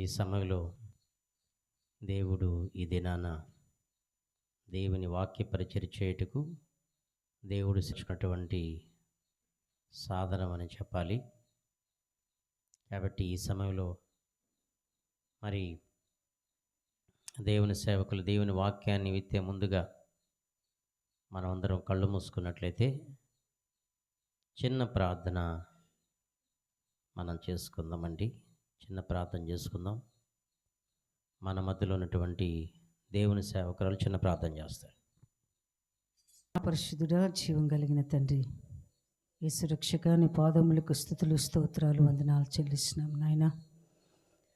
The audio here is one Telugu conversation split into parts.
ఈ సమయంలో దేవుడు ఈ దినాన దేవుని వాక్య పరిచర్య చేయుటకు దేవుడు ఇచ్చినటువంటి సాధనం అని చెప్పాలి. కాబట్టి ఈ సమయంలో మరి దేవుని సేవకులు దేవుని వాక్యాన్ని విత్తే ముందుగా మనమందరం కళ్ళు మూసుకున్నట్లయితే చిన్న ప్రార్థన మనం చేసుకుందామండి. చిన్న ప్రార్థన చేసుకుందాం. మన మధ్యలో ఉన్నటువంటి దేవుని సేవకురాలు చిన్న ప్రార్థన చేస్తారు. పరిశుద్ధుడా, జీవం కలిగిన తండ్రి, యేసు రక్షక, నీ పాదములకు స్తుతులు స్తోత్రాలు వందనాలు చెల్లిస్తున్నాం నాయన.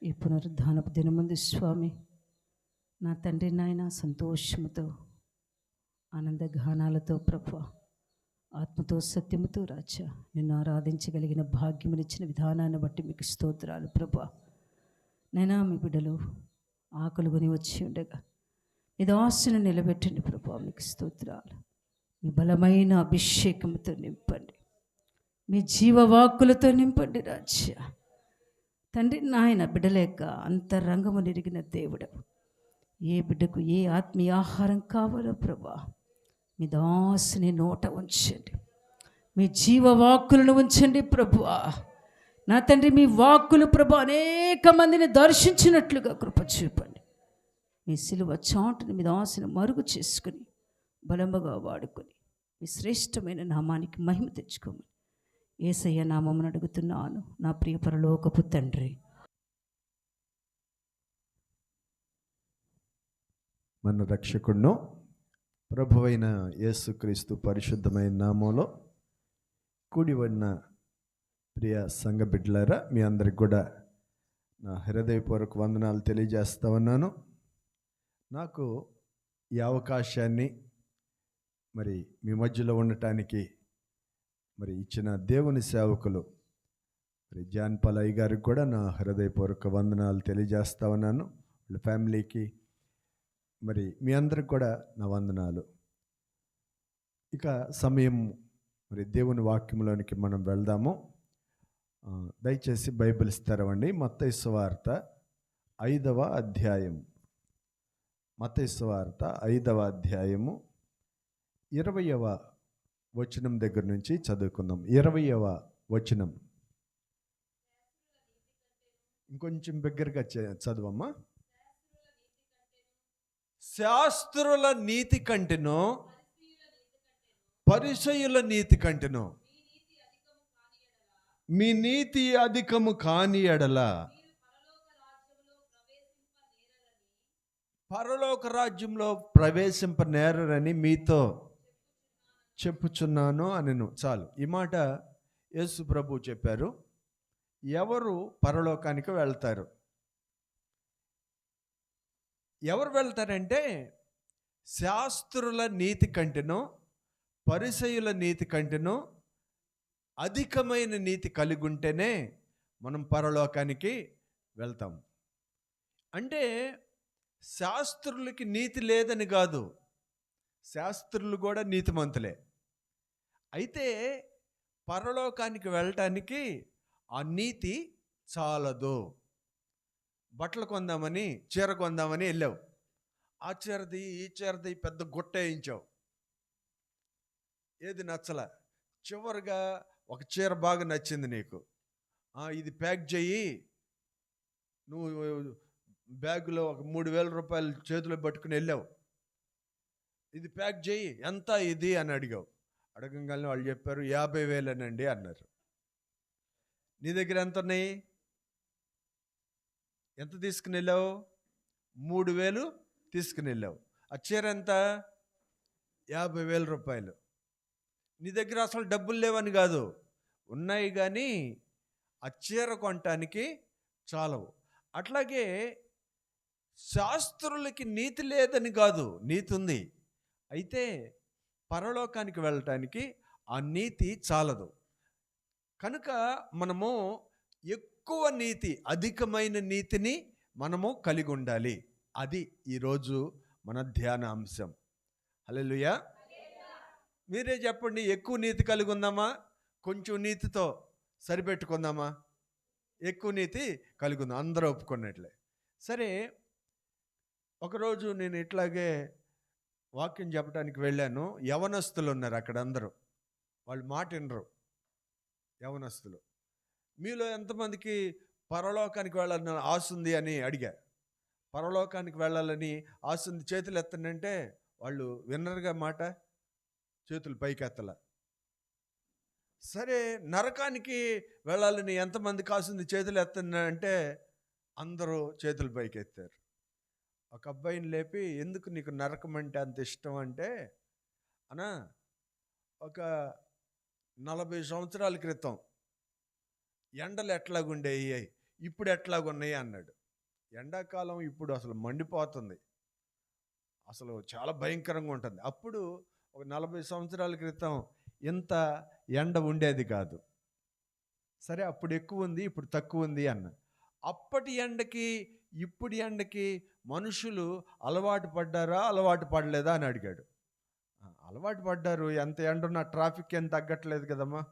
ఈ పునరుద్ధానపు దినమందు స్వామి నా తండ్రి నాయన సంతోషముతో ఆనందగానాలతో ప్రభువా, ఆత్మతో సత్యముతో రాజా నిన్ను ఆరాధించగలిగిన భాగ్యమునిచ్చిన విధానాన్ని బట్టి మీకు స్తోత్రాలు ప్రభువా. నైనా మీ బిడ్డలు ఆకలి కొని వచ్చి ఉండగా మీ దాసును నిలబెట్టండి ప్రభువా. మీకు స్తోత్రాలు. మీ బలమైన అభిషేకంతో నింపండి, మీ జీవవాక్కులతో నింపండి రాజ్య తండ్రి నాయన. బిడ్డల యొక్క అంతరంగము నిరిగిన దేవుడు, ఏ బిడ్డకు ఏ ఆత్మీయ ఆహారం కావాలో ప్రభా మీ దాసుని నోట ఉంచండి, మీ జీవవాక్కులను ఉంచండి ప్రభువా. నా తండ్రి, మీ వాక్కులు ప్రభు అనేక మందిని దర్శించినట్లుగా కృప చూపండి. మీ సిలువ చాటుని మీ దాసుని మరుగు చేసుకుని బలముగా వాడుకొని మీ శ్రేష్టమైన నామానికి మహిమ తెచ్చుకోమని యేసయ్య నామమును అడుగుతున్నాను నా ప్రియ పరలోకపు తండ్రి. మన రక్షకుడును ప్రభువైన యేసుక్రీస్తు పరిశుద్ధమైన నామంలో కూడి ఉన్న ప్రియ సంఘ బిడ్డలారా, మీ అందరికి కూడా నా హృదయపూర్వక వందనాలు తెలియజేస్తా ఉన్నాను. నాకు ఈ అవకాశాన్ని మరి మీ మధ్యలో ఉండటానికి మరి ఇచ్చిన దేవుని సేవకులు మరి జాన్ పలయ్య గారికి కూడా నా హృదయపూర్వక వందనాలు తెలియజేస్తా ఉన్నాను. వాళ్ళ ఫ్యామిలీకి మరి మీ అందరికి కూడా నా వందనాలు. ఇక సమయం మరి దేవుని వాక్యంలోనికి మనం వెళ్దాము. దయచేసి బైబిల్ తెరవండి. మత్తయి సువార్త 5వ అధ్యాయం. మత్తయి సువార్త 5వ అధ్యాయము 20వ వచనం దగ్గర నుంచి చదువుకుందాం. 20వ వచనం ఇంకొంచెం దగ్గరగా చదువమ్మా. శాస్త్రుల నీతి కంటెను పరిసయ్యుల నీతి కంటెను మీ నీతి అధికము కాని ఎడల పరలోక రాజ్యంలో ప్రవేశింపనేరని మీతో చెప్పుచున్నాను అనెను. చాలు, ఈ మాట యేసు ప్రభు చెప్పారు. ఎవరు పరలోకానికి వెళ్తారు? ఎవరు వెళ్తారంటే శాస్త్రుల నీతి కంటెను పరిసయ్యుల నీతి కంటెను అధికమైన నీతి కలిగి ఉంటేనే మనం పరలోకానికి వెళ్తాం. అంటే శాస్త్రులకి నీతి లేదని కాదు, శాస్త్రులు కూడా నీతిమంతులే. అయితే పరలోకానికి వెళ్ళటానికి ఆ నీతి చాలదు. బట్టలు కొందామని చీర కొందామని వెళ్ళావు, ఆ చీరది ఈ చీరది పెద్ద గుట్ట వేయించావు, ఏది నచ్చల. చివరిగా ఒక చీర బాగా నచ్చింది నీకు, ఇది ప్యాక్ చెయ్యి. నువ్వు బ్యాగులో ఒక 3,000 రూపాయలు చేతిలో పట్టుకుని వెళ్ళావు, ఇది ప్యాక్ చెయ్యి, ఎంత ఇది అని అడిగావు. అడగంగానే వాళ్ళు చెప్పారు 50,000 అన్నారు. నీ దగ్గర ఎంత ఉన్నాయి? ఎంత తీసుకుని వెళ్ళావు? 3,000 తీసుకుని వెళ్ళావు. ఆ చీర ఎంత? 50,000 రూపాయలు. నీ దగ్గర అసలు డబ్బులు లేవని కాదు, ఉన్నాయి కానీ ఆ చీర కొనటానికి చాలవు. అట్లాగే శాస్త్రులకి నీతి లేదని కాదు, నీతి ఉంది. అయితే పరలోకానికి వెళ్ళటానికి ఆ నీతి చాలదు. కనుక మనము ఎక్కువ నీతి, అధికమైన నీతిని మనము కలిగి ఉండాలి. అది ఈరోజు మన ధ్యాన అంశం. హల్లెలూయా. మీరే చెప్పండి, ఎక్కువ నీతి కలిగి ఉందామా, కొంచెం నీతితో సరిపెట్టుకుందామా? ఎక్కువ నీతి కలిగి ఉందాం. అందరూ ఒప్పుకున్నట్లే. సరే, ఒకరోజు నేను ఇట్లాగే వాక్యం చెప్పడానికి వెళ్ళాను. యవనస్తులు ఉన్నారు అక్కడ అందరూ. వాళ్ళు మాట వినరు. యవనస్తులు. మీలో ఎంతమందికి పరలోకానికి వెళ్ళాలని ఆశ ఉంది అని అడిగా. పరలోకానికి వెళ్ళాలని ఆశ ఉంది చేతులు ఎత్తండి అంటే వాళ్ళు విన్నరుగా మాట, చేతులు పైకెత్తల. సరే, నరకానికి వెళ్ళాలని ఎంతమందికి ఆశ ఉంది చేతులు ఎత్తండి అంటే అందరూ చేతులు పైకెత్తారు. ఒక అబ్బాయిని లేపి, ఎందుకు నీకు నరకం అంటే అంత ఇష్టం అంటే, అన్నా ఒక 40 సంవత్సరాల క్రితం ఎండలు ఎట్లాగుండేవి, ఇప్పుడు ఎట్లాగున్నాయి అన్నాడు. ఎండాకాలం ఇప్పుడు అసలు మండిపోతుంది, అసలు చాలా భయంకరంగా ఉంటుంది. అప్పుడు ఒక 40 సంవత్సరాల క్రితం ఇంత ఎండ ఉండేది కాదు. సరే, అప్పుడు ఎక్కువ ఉంది, ఇప్పుడు తక్కువ ఉంది అన్న. అప్పటి ఎండకి ఇప్పుడు ఎండకి మనుషులు అలవాటు పడ్డారా, అలవాటు పడలేదా అని అడిగాడు. అలవాటు పడ్డారు, ఎంత ఎండ ఉన్నా ట్రాఫిక్ ఏం తగ్గట్లేదు కదమ్మా,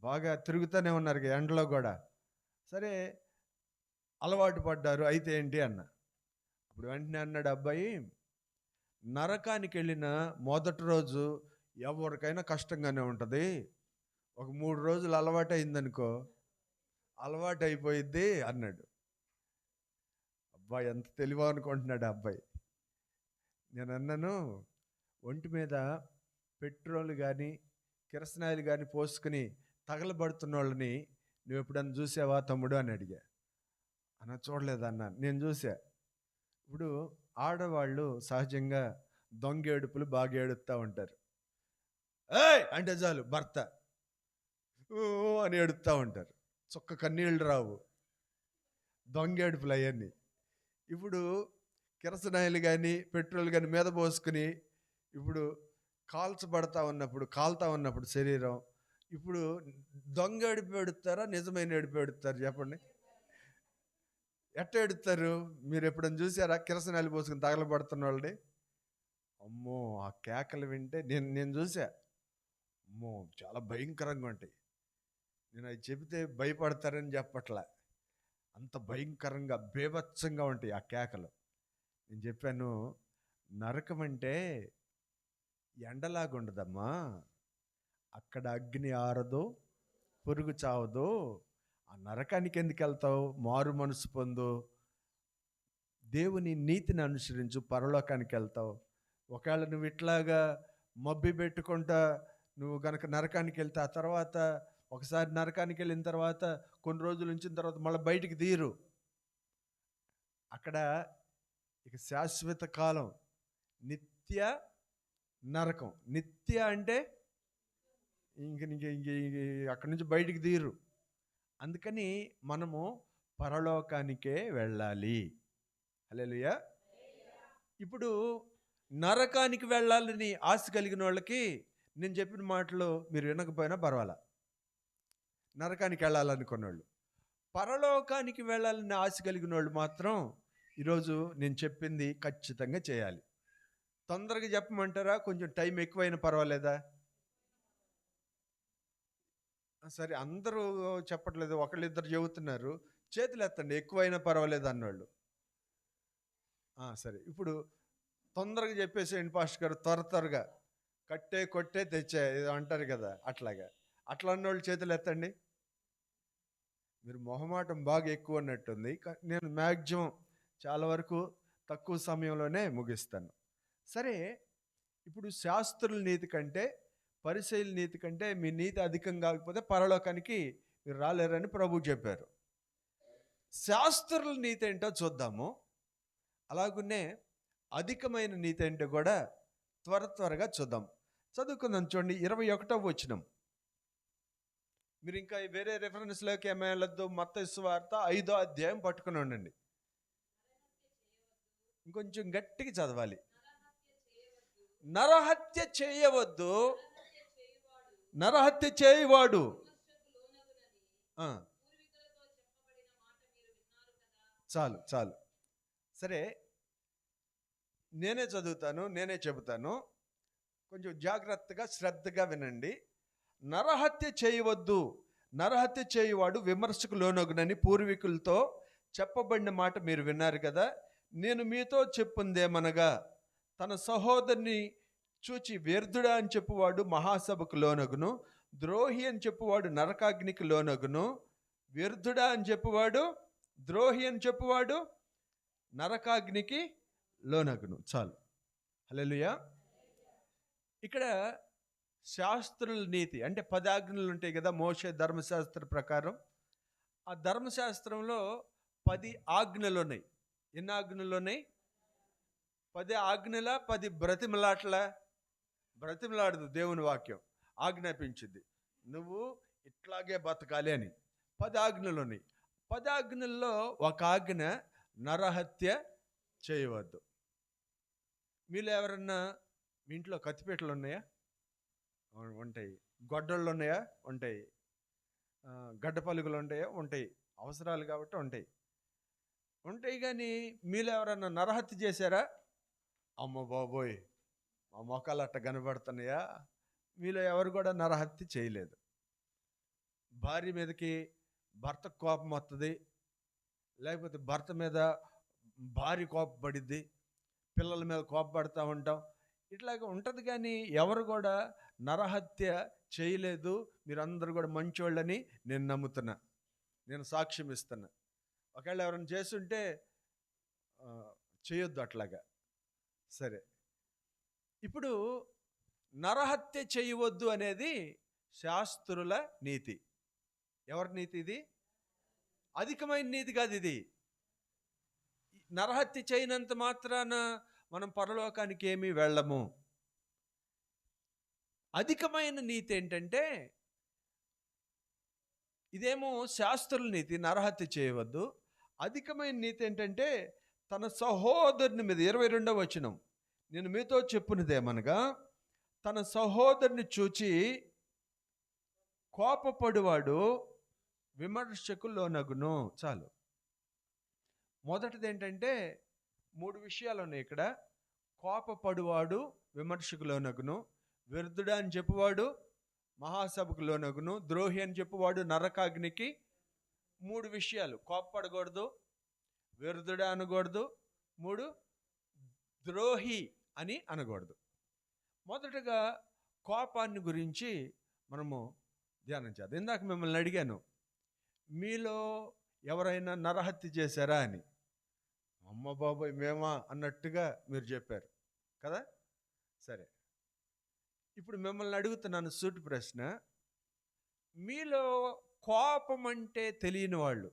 బాగా తిరుగుతూనే ఉన్నారు ఎండలో కూడా. సరే, అలవాటు పడ్డారు, అయితే ఏంటి అన్న. అప్పుడు వెంటనే అన్నాడు అబ్బాయి, నరకానికి వెళ్ళిన మొదటి రోజు ఎవరికైనా కష్టంగానే ఉంటుంది. ఒక 3 రోజులు అలవాటు అయిందనుకో, అలవాటు అయిపోయిద్ది అన్నాడు. అబ్బాయి ఎంత తెలివో అనుకుంటున్నాడు అబ్బాయి. నేను అన్నాను, ఒంటి మీద పెట్రోల్ కానీ కిరసనాయిలు కానీ పోసుకుని తగలబడుతున్న వాళ్ళని నువ్వు ఎప్పుడన్నా చూసావా తమ్ముడు అని అడిగా. అన్న చూడలేదన్నా. నేను చూసా. ఇప్పుడు ఆడవాళ్ళు సహజంగా దొంగ ఏడుపులు బాగా ఏడుస్తూ ఉంటారు. ఏయ్ అంటే చాలు భర్త ఊ అని ఏడుస్తూ ఉంటారు, చొక్క కన్నీళ్ళు రావు, దొంగ ఏడుపులు అవన్నీ. ఇప్పుడు కిరసనాయిలు కానీ పెట్రోల్ కానీ మీద పోసుకుని ఇప్పుడు కాల్చబడతా ఉన్నప్పుడు శరీరం, ఇప్పుడు దొంగ ఏడుపు ఏడుస్తారా, నిజమైన ఏడుపు ఏడుస్తారు చెప్పండి? ఎట్ట ఏడుస్తారు? మీరు ఎప్పుడైనా చూసారా కిరసనాయిలు పోసుకుని తగలబడుతున్న వాళ్ళని? అమ్మో, ఆ కేకలు వింటే నేను చూసా. అమ్మో, చాలా భయంకరంగా ఉంటాయి. నేను అది చెబితే భయపడతారని చెప్పట్లా, అంత భయంకరంగా బేభత్సంగా ఉంటాయి ఆ కేకలు. నేను చెప్పాను, నరకం అంటే ఎండలాగా ఉండదమ్మా, అక్కడ అగ్ని ఆరదు, పురుగు చావదు. ఆ నరకానికి ఎందుకు వెళ్తావు? మారు మనసు పొందు, దేవుని నీతిని అనుసరించు, పరలోకానికి వెళ్తావు. ఒకవేళ నువ్వు ఇట్లాగా మబ్బి పెట్టుకుంటా నువ్వు గనక నరకానికి వెళ్తే, ఆ తర్వాత ఒకసారి నరకానికి వెళ్ళిన తర్వాత కొన్ని రోజులు ఉంచిన తర్వాత మళ్ళీ బయటికి తీరు. అక్కడ ఇక శాశ్వత కాలం, నిత్య నరకం. నిత్య అంటే ఇంక అక్కడి నుంచి బయటికి తీరు. అందుకని మనము పరలోకానికే వెళ్ళాలి. హల్లెలూయా. ఇప్పుడు నరకానికి వెళ్ళాలని ఆశ కలిగిన వాళ్ళకి నేను చెప్పిన మాటలు మీరు వినకపోయినా పర్వాలా. నరకానికి వెళ్ళాలనుకున్న వాళ్ళు, పరలోకానికి వెళ్ళాలని ఆశ కలిగిన వాళ్ళు మాత్రం ఈరోజు నేను చెప్పింది ఖచ్చితంగా చేయాలి. తొందరగా చెప్పమంటారా, కొంచెం టైం ఎక్కువైనా పర్వాలేదా? సరే, అందరూ చెప్పట్లేదు, ఒకళ్ళిద్దరు చెబుతున్నారు. చేతులు ఎత్తండి ఎక్కువైనా పర్వాలేదు అన్నోళ్ళు. సరే, ఇప్పుడు తొందరగా చెప్పేసేయండి పాస్టర్ గారు, త్వరగా కట్టే కొట్టే తెచ్చే అంటారు కదా, అట్లాగా. అట్లా అన్నోళ్ళు చేతులు ఎత్తండి. మీరు మొహమాటం బాగా ఎక్కువ అన్నట్టుంది. నేను మ్యాక్సిమం చాలా వరకు తక్కువ సమయంలోనే ముగిస్తాను. సరే, ఇప్పుడు శాస్త్రుల నీతి కంటే పరిసయ్యుల నీతి కంటే మీ నీతి అధికం కాకపోతే పరలోకానికి మీరు రాలేరని ప్రభువు చెప్పారు. శాస్త్రుల నీతి ఏంటో చూద్దాము. అలాగునే అధికమైన నీతి ఏంటో కూడా త్వరగా చూద్దాం. చదువుకుందాం. చూడండి, 21వ వచనం. మీరు ఇంకా వేరే రెఫరెన్స్లోకి ఏమైనా వెళ్ళొద్దు. మత్తయి సువార్త 5వ అధ్యాయం పట్టుకుని ఉండండి. ఇంకొంచెం గట్టిగా చదవాలి. నరహత్య చేయవద్దు, నరహత్య చేయవాడు. చాలు. సరే, నేనే చదువుతాను, నేనే చెబుతాను, కొంచెం జాగ్రత్తగా శ్రద్ధగా వినండి. నరహత్య చేయవద్దు, నరహత్య చేయువాడు విమర్శకు లోనగునని పూర్వీకులతో చెప్పబడిన మాట మీరు విన్నారు కదా. నేను మీతో చెప్పుందేమనగా, తన సహోదరుని చూచి వ్యర్థుడా అని చెప్పువాడు మహాసభకు లోనగును, ద్రోహి అని చెప్పువాడు నరకాగ్నికి లోనగును. వ్యర్థుడా అని చెప్పువాడు, ద్రోహి అని చెప్పువాడు నరకాగ్నికి లోనగును. చాలు. హల్లెలూయా. ఇక్కడ శాస్త్రుల నీతి అంటే 10 ఆజ్ఞలు ఉంటాయి కదా, మోషే ధర్మశాస్త్ర ప్రకారం. ఆ ధర్మశాస్త్రంలో 10 ఆజ్ఞలు ఉన్నాయి. ఎన్ని ఆజ్ఞలు ఉన్నాయి? 10 ఆజ్ఞల, 10 బ్రతిమలాడదు దేవుని వాక్యం. ఆజ్ఞాపించింది నువ్వు ఇట్లాగే బతకాలి అని. 10 ఆజ్ఞలు ఉన్నాయి. 10 ఆజ్ఞల్లో ఒక ఆజ్ఞ నరహత్య చేయవద్దు. మీలో ఎవరన్నా మీ ఇంట్లో కత్తిపీటలు ఉన్నాయా? ఉంటాయి. గొడ్డళ్ళు ఉన్నాయా? ఉంటాయి. గడ్డ పలుగులు ఉంటాయా? ఉంటాయి. అవసరాలు కాబట్టి ఉంటాయి. కానీ మీలో ఎవరన్నా నరహత్య చేశారా? అమ్మ బాబోయ్, మా మొక్కలు అట్ట కనబడుతున్నాయా? మీలో ఎవరు కూడా నరహత్య చేయలేదు. భార్య మీదకి భర్తకు కోపం వస్తుంది, లేకపోతే భర్త మీద భార్య కోపపడిద్ది, పిల్లల మీద కోపపడుతూ ఉంటాం. ఇట్లాగా ఉంటుంది. కానీ ఎవరు కూడా నరహత్య చేయలేదు. మీరందరూ కూడా మంచోళ్ళని నేను నమ్ముతున్నా, నేను సాక్ష్యం ఇస్తున్నా. ఒకవేళ ఎవరైనా చేస్తుంటే చేయొద్దు అట్లాగా. సరే, ఇప్పుడు నరహత్య చేయవద్దు అనేది శాస్త్రుల నీతి. ఎవరి నీతి ఇది? అధికమైన నీతి కాదు ఇది. నరహత్య చేయనంత మాత్రాన మనం పరలోకానికి ఏమీ వెళ్ళము. అధికమైన నీతి ఏంటంటే, ఇదేమో శాస్త్రుల నీతి, నరహత్య చేయవద్దు. అధికమైన నీతి ఏంటంటే, తన సహోదరుని మీద 22వ వచనం, నేను మీతో చెప్పునిదేమనగా, తన సహోదరుని చూచి కోపపడువాడు విమర్శకు లోనగును. చాలు. మొదటిది ఏంటంటే, 3 విషయాలు ఉన్నాయి ఇక్కడ. కోపపడువాడు విమర్శకు లోనగును, వ్యర్థుడా అని చెప్పువాడు మహాసభకు లోనగును, ద్రోహి అని చెప్పువాడు నరకాగ్నికి. 3 విషయాలు. కోపపడకూడదు, వ్యర్థుడా అనకూడదు, 3 ద్రోహి అని అనకూడదు. మొదటగా కోపాన్ని గురించి మనము ధ్యానం చేద్దాం. ఇందాక మిమ్మల్ని అడిగాను, మీలో ఎవరైనా నరహత్య చేశారా అని. అమ్మ బాబాయ్ మేమా అన్నట్టుగా మీరు చెప్పారు కదా. సరే, ఇప్పుడు మిమ్మల్ని అడుగుతున్నాను సూటి ప్రశ్న. మీలో కోపం అంటే తెలియని వాళ్ళు,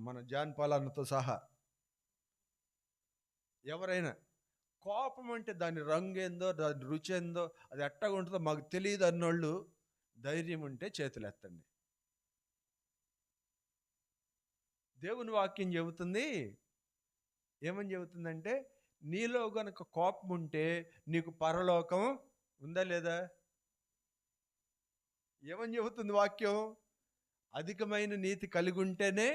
మన జాన్ పాలన్నతో సహా ఎవరైనా కోపం అంటే దాని రంగు ఏందో, దాని రుచి ఏందో, అది ఎట్టగా ఉంటుందో మాకు తెలియదు అన్నోళ్ళు ధైర్యం ఉంటే చేతులు ఎత్తండి. దేవుని వాక్యం చెబుతుంది, ఏమని చెబుతుందంటే, నీలో గనుక కోపం ఉంటే నీకు పరలోకం ఉందా లేదా? ఏమని చెబుతుంది వాక్యం? అధికమైన నీతి కలిగి ఉంటేనే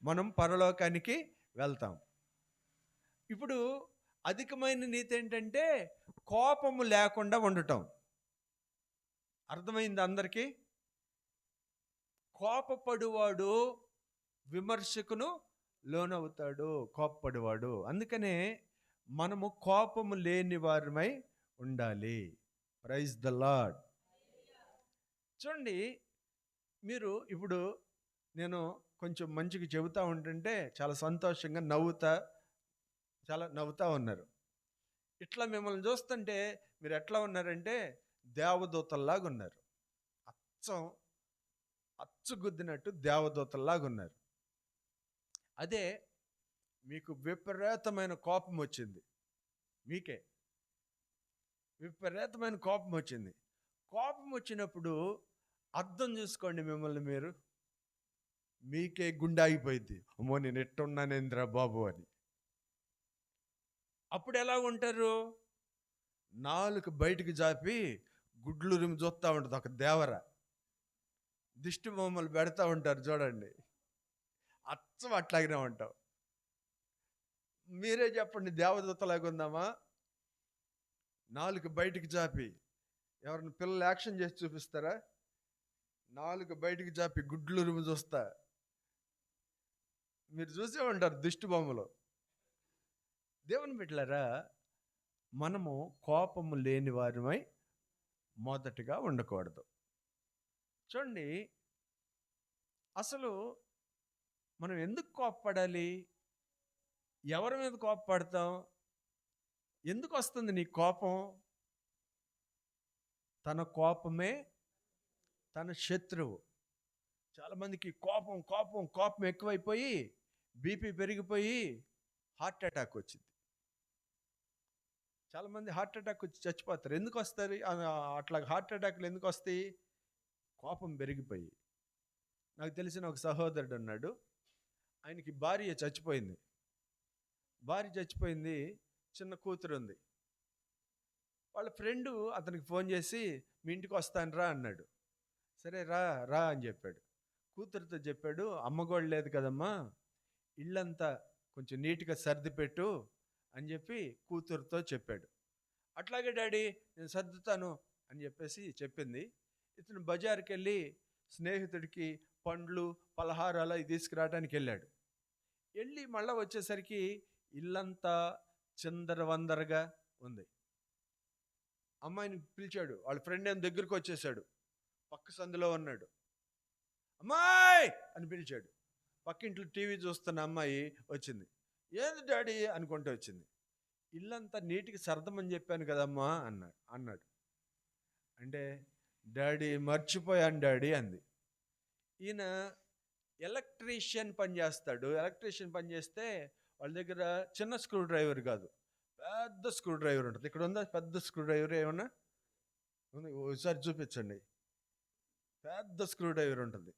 మనం పరలోకానికి వెళ్తాం. ఇప్పుడు అధికమైన నీతి ఏంటంటే కోపము లేకుండా ఉండటం. అర్థమైంది అందరికీ? కోపపడువాడు విమర్శకును లోనవుతాడు. కోపపడువాడు. అందుకనే మనము కోపము లేని వారమై ఉండాలి. Praise the Lord. చూడండి, మీరు ఇప్పుడు నేను కొంచెం మంచిగా చెబుతూ ఉంటుంటే చాలా సంతోషంగా నవ్వుతా ఉన్నారు. ఇట్లా మిమ్మల్ని చూస్తుంటే మీరు ఎట్లా ఉన్నారంటే దేవదూతల్లాగా ఉన్నారు. అచ్చుగుద్దినట్టు దేవదూతల్లాగా ఉన్నారు. అదే మీకు విపరీతమైన కోపం వచ్చింది, మీకే విపరీతమైన కోపం వచ్చింది. కోపం వచ్చినప్పుడు అర్థం చేసుకోండి మిమ్మల్ని మీరు. మీకే గుండె ఆగిపోయింది, అమ్మో నేను ఎట్టున్నానేంద్రా బాబు అని. అప్పుడు ఎలా ఉంటారు? నాలుక బయటికి జాపి గుడ్లు రిమి చూస్తూ ఉంటుంది ఒక దేవర. దిష్టి బొమ్మలు పెడతా ఉంటారు చూడండి, అచ్చం అట్లాగనే ఉంటాం. మీరే చెప్పండి, దేవదూతలాగా ఉందామా? నాలుక బయటికి జాపి, ఎవరిని పిల్లలు యాక్షన్ చేసి చూపిస్తారా? నాలుక బయటికి జాపి గుడ్లు రుమి చూస్తా, మీరు చూసే ఉంటారు దిష్టి బొమ్మలు. దేవుని బిడ్డలారా, మనము కోపము లేని వారిమై మొదటిగా ఉండకూడదు. చూడండి, అసలు మనం ఎందుకు కోప్పడాలి? ఎవరి మీద కోప్పడతాం? ఎందుకు వస్తుంది నీ కోపం? తన కోపమే తన శత్రువు. చాలామందికి కోపం కోపం కోపం ఎక్కువైపోయి బీపీ పెరిగిపోయి హార్ట్ అటాక్ వచ్చింది. చాలామంది హార్ట్ అటాక్ వచ్చి చచ్చిపోతారు. ఎందుకు వస్తారు అట్లా హార్ట్ అటాక్లు? ఎందుకు వస్తాయి? కోపం పెరిగిపోయి. నాకు తెలిసిన ఒక సహోదరుడు ఉన్నాడు. ఆయనకి భార్య చచ్చిపోయింది. చిన్న కూతురు ఉంది. వాళ్ళ ఫ్రెండు అతనికి ఫోన్ చేసి మీ ఇంటికి వస్తాను రా అన్నాడు. సరే రా రా అని చెప్పాడు. కూతురుతో చెప్పాడు, అమ్మగోడు లేదు కదమ్మా, ఇల్లంతా కొంచెం నీట్గా సర్దిపెట్టు అని చెప్పి కూతురుతో చెప్పాడు. అట్లాగే డాడీ నేను సర్దుతాను అని చెప్పేసి చెప్పింది. ఇతను బజార్కి వెళ్ళి స్నేహితుడికి పండ్లు పలహారాలు అవి తీసుకురావడానికి వెళ్ళాడు. వెళ్ళి మళ్ళీ వచ్చేసరికి ఇల్లంతా చిందరవందరగా ఉంది. అమ్మాయిని పిలిచాడు. వాళ్ళ ఫ్రెండ్ ఏం దగ్గరికి వచ్చేసాడు. పక్క సందులో ఉన్నాడు. అమ్మాయి అని పిలిచాడు. పక్కింట్లో టీవీ చూస్తున్న అమ్మాయి వచ్చింది. ఏంది డాడీ అనుకుంటూ వచ్చింది. ఇల్లంతా నీటికి సర్దమని చెప్పాను కదమ్మా అన్నాడు. అంటే డాడీ మర్చిపోయాను డాడీ అంది. ఈయన ఎలక్ట్రీషియన్ పని చేస్తాడు. ఎలక్ట్రీషియన్ పని చేస్తే వాళ్ళ దగ్గర చిన్న స్క్రూ డ్రైవర్ కాదు, పెద్ద స్క్రూ డ్రైవర్ ఉంటుంది. ఇక్కడ ఉందా పెద్ద స్క్రూ డ్రైవర్? ఏమన్నా ఉంది? ఒకసారి చూపించండి. పెద్ద స్క్రూ డ్రైవర్ ఉంటుంది.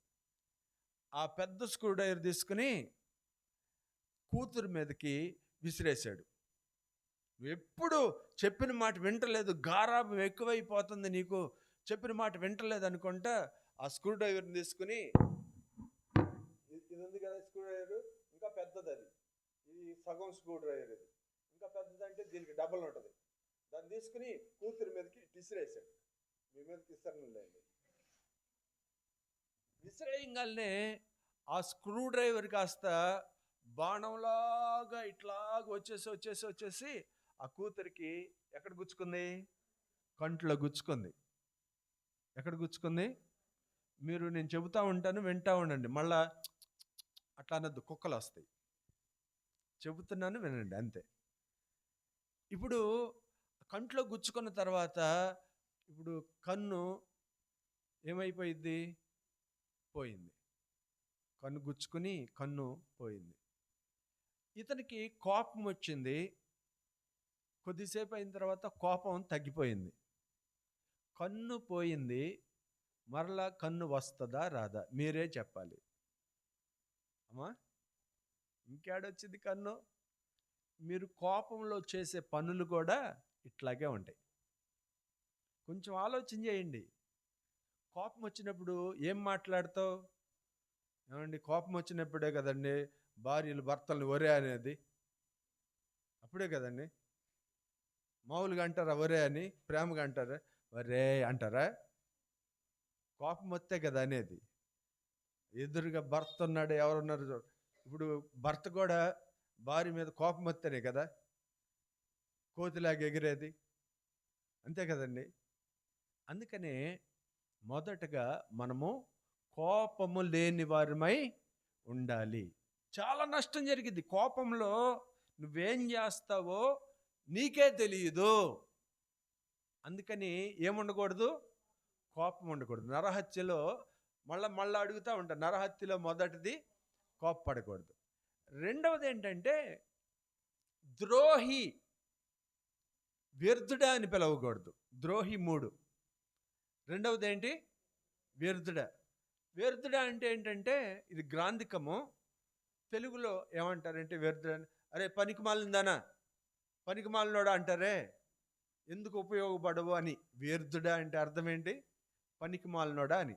ఆ పెద్ద స్క్రూ డ్రైవర్ తీసుకుని కూతురు మీదకి విసిరేశాడు. ఎప్పుడు చెప్పిన మాట వింటలేదు, గారాబం ఎక్కువైపోతుంది నీకు, చెప్పిన మాట వింటలేదు అనుకుంటా ఆ స్క్రూ డ్రైవర్ని తీసుకుని, ఇది ఉంది కదా స్క్రూ డ్రైవర్, ఇంకా పెద్దది అది, ఇది సగం స్క్రూ డ్రైవర్, ఇది ఇంకా పెద్దదంటే దీనికి డబల్ ఉంటుంది. దాన్ని తీసుకుని కూతురు మీదకి విసిరేశాడు. మీ మీదకి ఇస్తానులేండి. విసిరేయంగానే ఆ స్క్రూ డ్రైవర్ కాస్త బాణంలాగా ఇట్లాగ వచ్చేసి ఆ కూతురికి ఎక్కడ గుచ్చుకుంది? కంట్లో గుచ్చుకుంది. ఎక్కడ గుచ్చుకుంది? మీరు నేను చెబుతా ఉంటాను, వింటా ఉండండి. మళ్ళా అట్లా అనద్దు, కుక్కలు వస్తాయి. చెబుతున్నాను వినండి అంతే. ఇప్పుడు కంట్లో గుచ్చుకున్న తర్వాత ఇప్పుడు కన్ను ఏమైపోయింది? పోయింది. కన్ను గుచ్చుకుని కన్ను పోయింది. ఇతనికి కోపం వచ్చింది. కొద్దిసేపు అయిన తర్వాత కోపం తగ్గిపోయింది. కన్ను పోయింది. మరలా కన్ను వస్తుందా రాదా? మీరే చెప్పాలి అమ్మా. ఇంకేడొచ్చింది కన్ను? మీరు కోపంలో చేసే పనులు కూడా ఇట్లాగే ఉంటాయి. కొంచెం ఆలోచన చేయండి. కోపం వచ్చినప్పుడు ఏం మాట్లాడతావు? ఏమండి, కోపం వచ్చినప్పుడే కదండి భార్యలు భర్తలను ఒరే అనేది. అప్పుడే కదండి. మామూలుగా అంటారా ఒరే అని? ప్రేమగా అంటారా ఒరే అంటారా? కోపం వస్తే కదా అనేది. ఎదురుగా భర్త ఉన్నాడు, ఎవరున్నారు? ఇప్పుడు భర్త కూడా భార్య మీద కోపం వస్తేనే కదా కోతిలాగా ఎగిరేది. అంతే కదండి. అందుకనే మొదటగా మనము కోపము లేని వారిమై ఉండాలి. చాలా నష్టం జరిగింది కోపంలో. నువ్వేం చేస్తావో నీకే తెలియదు. అందుకని ఏముండకూడదు? కోపం ఉండకూడదు. నరహత్యలో మళ్ళా అడుగుతూ ఉంటాను. నరహత్యలో మొదటిది కోపపడకూడదు. రెండవది ఏంటంటే ద్రోహి, వ్యర్థుడా అని పిలవకూడదు. ద్రోహి 3. రెండవది ఏంటి? వ్యర్థుడా. వ్యర్థుడా అంటే ఏంటంటే ఇది గ్రాంధికము. తెలుగులో ఏమంటారంటే వ్యర్థుడా, అరే పనికి మాలిందానా, పనికి మాలినోడా అంటారే, ఎందుకు ఉపయోగపడవు అని. వ్యర్థుడా అంటే అర్థం ఏంటి? పనికి మాలినోడా అని,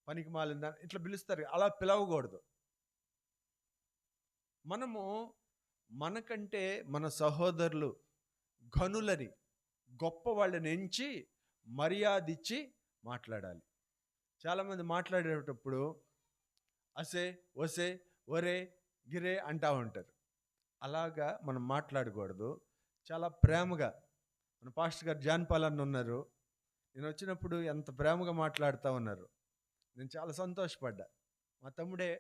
పనికి మాలిందా ఇట్లా పిలుస్తారు. అలా పిలవకూడదు. మనము మనకంటే మన సహోదరులు ఘనులని, గొప్ప వాళ్ళని ఎంచి మర్యాద ఇచ్చి మాట్లాడాలి. చాలామంది మాట్లాడేటప్పుడు అసే, ఒసే, ఒరే, గిరే అంటూ ఉంటారు. అలాగా మనం మాట్లాడకూడదు. చాలా ప్రేమగా మన పాస్టర్ గారు జాన్ పాల్ అన్న ఉన్నారు. నేను వచ్చినప్పుడు ఎంత ప్రేమగా మాట్లాడుతూ ఉన్నారు. నేను చాలా సంతోషపడ్డా. మా తమ్ముడే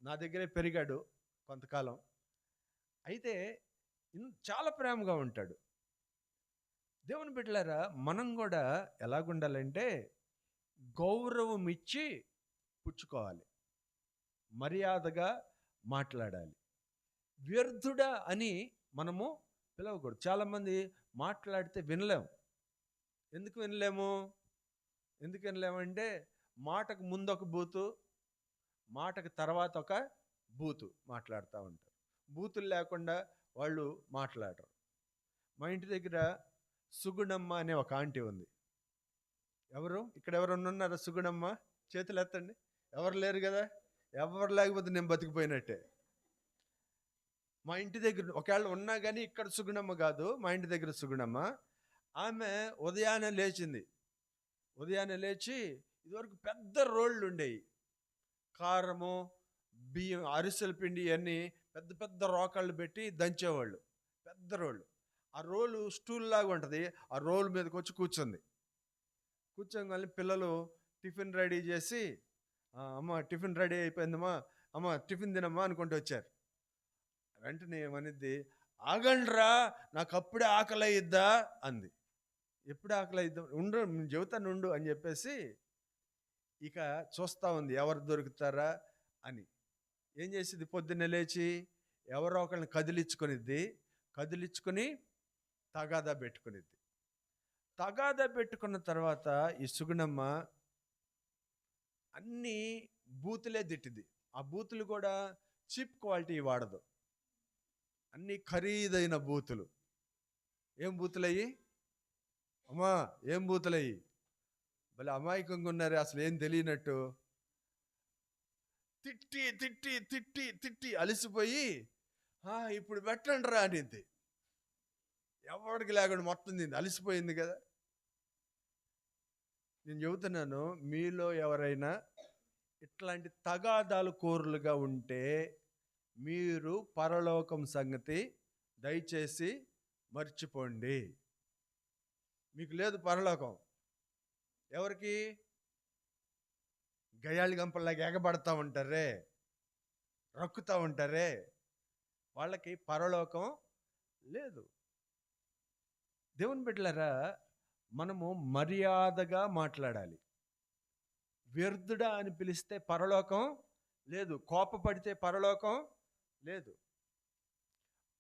నా దగ్గరే పెరిగాడు కొంతకాలం. అయితే చాలా ప్రేమగా ఉంటాడు. దేవుని బిడ్డలారా, మనం కూడా ఎలాగుండాలంటే గౌరవం ఇచ్చి పుచ్చుకోవాలి, మర్యాదగా మాట్లాడాలి. వ్యర్థుడా అని మనము పిలవకూడదు. చాలామంది మాట్లాడితే వినలేము. ఎందుకు వినలేము? ఎందుకు వినలేమంటే మాటకు ముందొక బూతు, మాటకు తర్వాత ఒక బూతు మాట్లాడుతూ ఉంటారు. బూతులు లేకుండా వాళ్ళు మాట్లాడరు. మా ఇంటి దగ్గర సుగుణమ్మ అనే ఒక ఆంటీ ఉంది. ఎవరు ఇక్కడ ఎవరన్నా ఉన్నారా సుగుణమ్మ? చేతులు ఎత్తండి. ఎవరు లేరు కదా? ఎవరు లేకపోతే నేను బతికిపోయినట్టే. మా ఇంటి దగ్గర ఒకవేళ ఉన్నా కానీ ఇక్కడ సుగుణమ్మ కాదు, మా ఇంటి దగ్గర సుగుణమ్మ. ఆమె ఉదయాన్నే లేచింది. ఉదయాన్నే లేచి ఇదివరకు పెద్ద రోళ్ళు ఉండేవి. కారము, బియ్యం, అరిసెల పిండి ఇవన్నీ పెద్ద పెద్ద రోకళ్ళు పెట్టి దంచేవాళ్ళు. పెద్ద రోళ్ళు. ఆ రోలు స్టూల్ లాగా ఉంటుంది. ఆ రోల్ మీదకి వచ్చి కూర్చుంది. కూర్చోగానే పిల్లలు టిఫిన్ రెడీ చేసి, అమ్మ టిఫిన్ రెడీ అయిపోయిందమ్మా, అమ్మ టిఫిన్ తినమ్మా అనుకుంటూ వచ్చారు. వెంటనే ఏమనిద్ది, ఆగండ్రా నాకు అప్పుడే ఆకలి అయ్యిద్దా అంది. ఎప్పుడు ఆకలి అయిద్దాం, ఉండు చెబుతాను ఉండు అని చెప్పేసి ఇక చూస్తూ ఉంది ఎవరు దొరుకుతారా అని. ఏం చేసిద్ది, పొద్దున్నే లేచి ఎవరో ఒకరిని కదిలించుకొని తగాదా పెట్టుకునిద్ది. తగాదా పెట్టుకున్న తర్వాత ఈ సుగుణమ్మ అన్నీ బూతులే తిట్టింది. ఆ బూతులు కూడా చీప్ క్వాలిటీ వాడదు, అన్నీ ఖరీదైన బూతులు. ఏం బూతులయ్యి అమ్మా, ఏం బూతులయ్యి? భలే అమాయకంగా ఉన్నారు, అసలు ఏం తెలియనట్టు. తిట్టి తిట్టి తిట్టి తిట్టి అలిసిపోయి ఇప్పుడు పెట్టండి రా అనిద్ది. ఎవరికి లేకుండా మొత్తం తింది, అలిసిపోయింది కదా. నేను చెబుతున్నాను, మీలో ఎవరైనా ఇట్లాంటి తగాదాలు కోరులుగా ఉంటే మీరు పరలోకం సంగతి దయచేసి మర్చిపోండి. మీకు లేదు పరలోకం. ఎవరికి? గయాళి గంపల్లాగా ఎగబడతా ఉంటారే, రక్కుతూ ఉంటారే, వాళ్ళకి పరలోకం లేదు. దేవుని బిడ్డలారా, మనము మర్యాదగా మాట్లాడాలి. వ్యర్థుడా అని పిలిస్తే పరలోకం లేదు, కోపపడితే పరలోకం లేదు.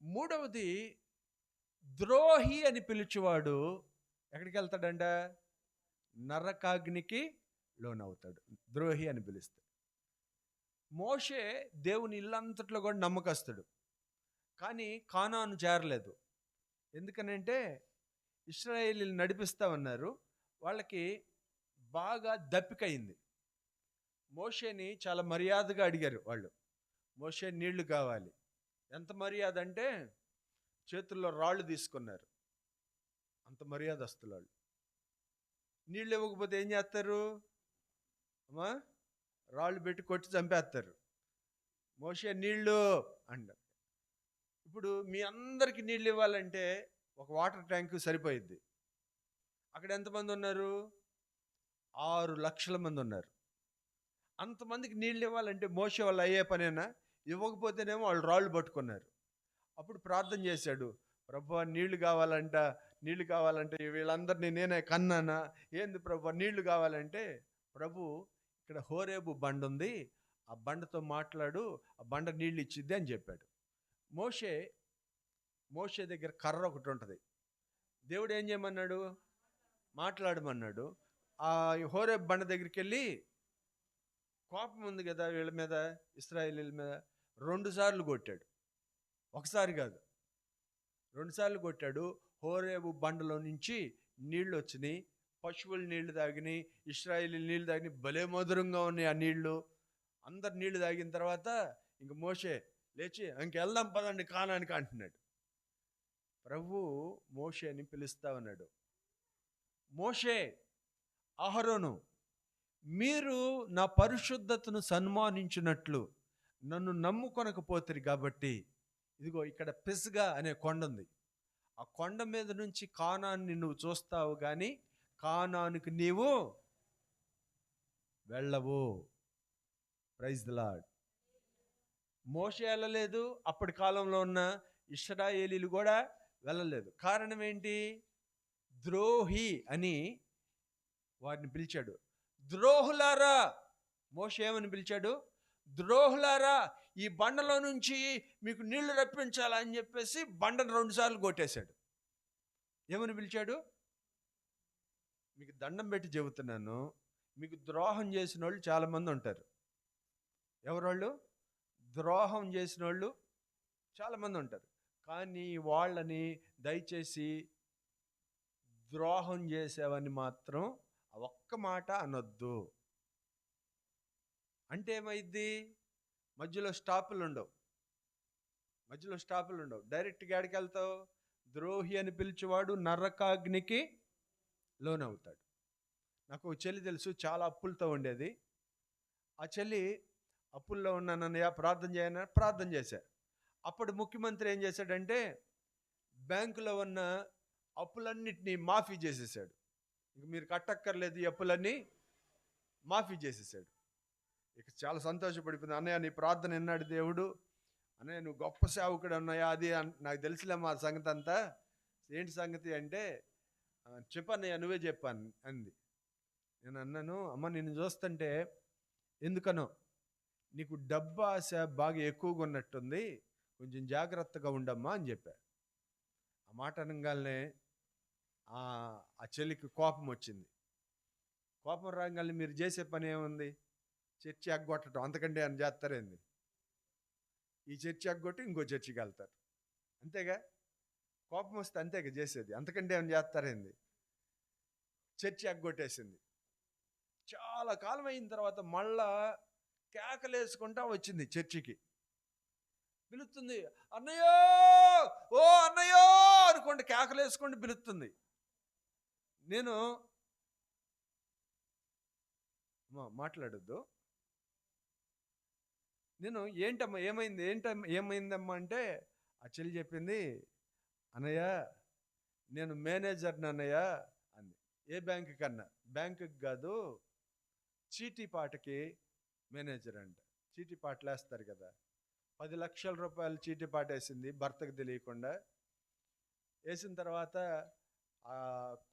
మూడవది, ద్రోహి అని పిలిచేవాడు ఎక్కడికి వెళ్తాడంట? నరకాగ్నికి లోనవుతాడు, ద్రోహి అని పిలిస్తే. మోషే దేవుని ఇల్లంతట్లో కూడా నమ్మకస్తుడు, కానీ కానాను చేరలేదు. ఎందుకనంటే ఇశ్రాయేలీలు నడిపిస్తూ ఉన్నారు, వాళ్ళకి బాగా దప్పికయింది. మోషేని చాలా మర్యాదగా అడిగారు వాళ్ళు. మోషే నీళ్లు కావాలి. ఎంత మర్యాద అంటే చేతుల్లో రాళ్ళు తీసుకున్నారు, అంత మర్యాదస్తులు వాళ్ళు. నీళ్ళు ఇవ్వకపోతే ఏం చేస్తారు? అమ్మా, రాళ్ళు పెట్టి కొట్టి చంపేస్తారు. మోషే నీళ్ళు అంటారు. ఇప్పుడు మీ అందరికీ నీళ్ళు ఇవ్వాలంటే ఒక వాటర్ ట్యాంకు సరిపోయిద్ది. అక్కడ ఎంతమంది ఉన్నారు? 6 లక్షల మంది ఉన్నారు. అంతమందికి నీళ్ళు ఇవ్వాలంటే మోషే వాళ్ళు అయ్యే పనేనా? ఇవ్వకపోతేనేమో వాళ్ళు రాళ్ళు పట్టుకున్నారు. అప్పుడు ప్రార్థన చేశాడు, ప్రభువా నీళ్లు కావాలంటే వీళ్ళందరినీ నేనే కన్నానా? ఏంది ప్రభువా నీళ్లు కావాలంటే, ప్రభు ఇక్కడ హోరేబు బండ ఉంది, ఆ బండతో మాట్లాడు, ఆ బండ నీళ్ళు ఇచ్చిద్ది అని చెప్పాడు. మోషే దగ్గర కర్ర ఒకటి ఉంటుంది. దేవుడు ఏం చేయమన్నాడు? మాట్లాడమన్నాడు. ఆ హోరేబు బండ దగ్గరికి వెళ్ళి, కోపం ఉంది కదా వీళ్ళ మీద, ఇశ్రాయేలీల మీద, 2 సార్లు కొట్టాడు. ఒకసారి కాదు, 2 సార్లు కొట్టాడు. హోరేబు బండలో నుంచి నీళ్ళు వచ్చినాయి. పశువులు నీళ్లు తాగినాయి, ఇశ్రాయేలీలు నీళ్లు తాగినాయి. భలే మధురంగా ఉన్నాయి ఆ నీళ్లు. అందరు నీళ్లు తాగిన తర్వాత ఇంక మోషే లేచి ఇంకెళ్దాం పదండి కానానికి అంటున్నాడు. ప్రభు మోషేని పిలుస్తా ఉన్నాడు. మోషే, అహరోను, మీరు నా పరిశుద్ధతను సన్మానించినట్లు నన్ను నమ్ముకొనకపోతిరి కాబట్టి, ఇదిగో ఇక్కడ పిస్గా అనే కొండ ఉంది. ఆ కొండ మీద నుంచి కానాన్ని నువ్వు చూస్తావు కానీ కానానికి నీవు వెళ్ళవు. Praise the lord. మోషే వెళ్ళలేదు, అప్పటి కాలంలో ఉన్న ఇశ్రాయేలీలు కూడా వెళ్ళలేదు. కారణం ఏంటి? ద్రోహి అని వారిని పిలిచాడు. ద్రోహులారా, మోషే ఏమని పిలిచాడు? ద్రోహులారా, ఈ బండలో నుంచి మీకు నీళ్లు రప్పించాలని చెప్పేసి బండను 2 సార్లు కొట్టేశాడు. ఏమని పిలిచాడు? మీకు దండం పెట్టి చెబుతున్నాను, మీకు ద్రోహం చేసిన వాళ్ళు చాలామంది ఉంటారు. ఎవరోళ్ళు? ద్రోహం చేసిన వాళ్ళు చాలామంది ఉంటారు. కానీ వాళ్ళని దయచేసి ద్రోహం చేసావని మాత్రం ఆ ఒక్క మాట అనొద్దు. అంటే ఏమైద్ది? మధ్యలో స్టాపులు ఉండవు. డైరెక్ట్గా ఎక్కడికి వెళ్తావు? ద్రోహి అని పిలిచేవాడు నరకాగ్నికి లోనవుతాడు. నాకు ఒక చెల్లి తెలుసు, చాలా అప్పులతో ఉండేది. ఆ చెల్లి అప్పుల్లో ఉన్నానన్నయ్య ప్రార్థన చేశారు. అప్పుడు ముఖ్యమంత్రి ఏం చేశాడంటే బ్యాంకులో ఉన్న అప్పులన్నిటినీ మాఫీ చేసేసాడు. ఇంక మీరు కట్టక్కర్లేదు, ఈ అప్పులన్నీ మాఫీ చేసేసాడు. ఇక చాలా సంతోషపడిపోయింది. అన్నయ్య నీ ప్రార్థన విన్నాడు దేవుడు, అన్నయ్య నువ్వు గొప్ప సేవకుడు అన్నయ్య, అది నాకు తెలుసులే మా సంగతి అంతా. ఏంటి సంగతి అంటే, చెప్పన్నయ్య నువ్వే చెప్పాను అంది. నేను అన్నాను, అమ్మ నిన్ను చూస్తుంటే ఎందుకనో నీకు డబ్బు ఆశ బాగా ఎక్కువగా ఉన్నట్టుంది, కొంచెం జాగ్రత్తగా ఉండమ్మా అని చెప్పా. ఆ మాట అనగానే ఆ చెల్లికి కోపం వచ్చింది. కోపం రాగానే మీరు చేసే పని ఏముంది? చర్చి ఎగ్గొట్టడం, అంతకంటే అని చేస్తారేంది? ఈ చర్చి ఎగ్గొట్టి ఇంకో చర్చికి వెళ్తారు, అంతేగా. కోపం వస్తే అంతేగా చేసేది, అంతకంటే ఏమైనా చేస్తారేంది? చర్చి ఎగ్గొట్టేసింది. చాలా కాలం అయిన తర్వాత మళ్ళా కేకలేసుకుంటా వచ్చింది చర్చికి. పిలుస్తుంది, అన్నయ్యో ఓ అన్నయ్యో అనుకోండి, కేకలేసుకుంటూ పిలుస్తుంది. నేను మాట్లాడొద్దు. నేను ఏంటమ్మా ఏమైందమ్మా అంటే ఆ చెల్లి చెప్పింది, అన్నయ్య నేను మేనేజర్ని అన్నయ్య అంది. ఏ బ్యాంకు కన్నా? బ్యాంకుకి కాదు, చీటీపాటకి మేనేజర్ అంట. చీటీపాటలు వేస్తారు కదా, 10 లక్షల రూపాయలు చీటీపాట వేసింది భర్తకు తెలియకుండా. వేసిన తర్వాత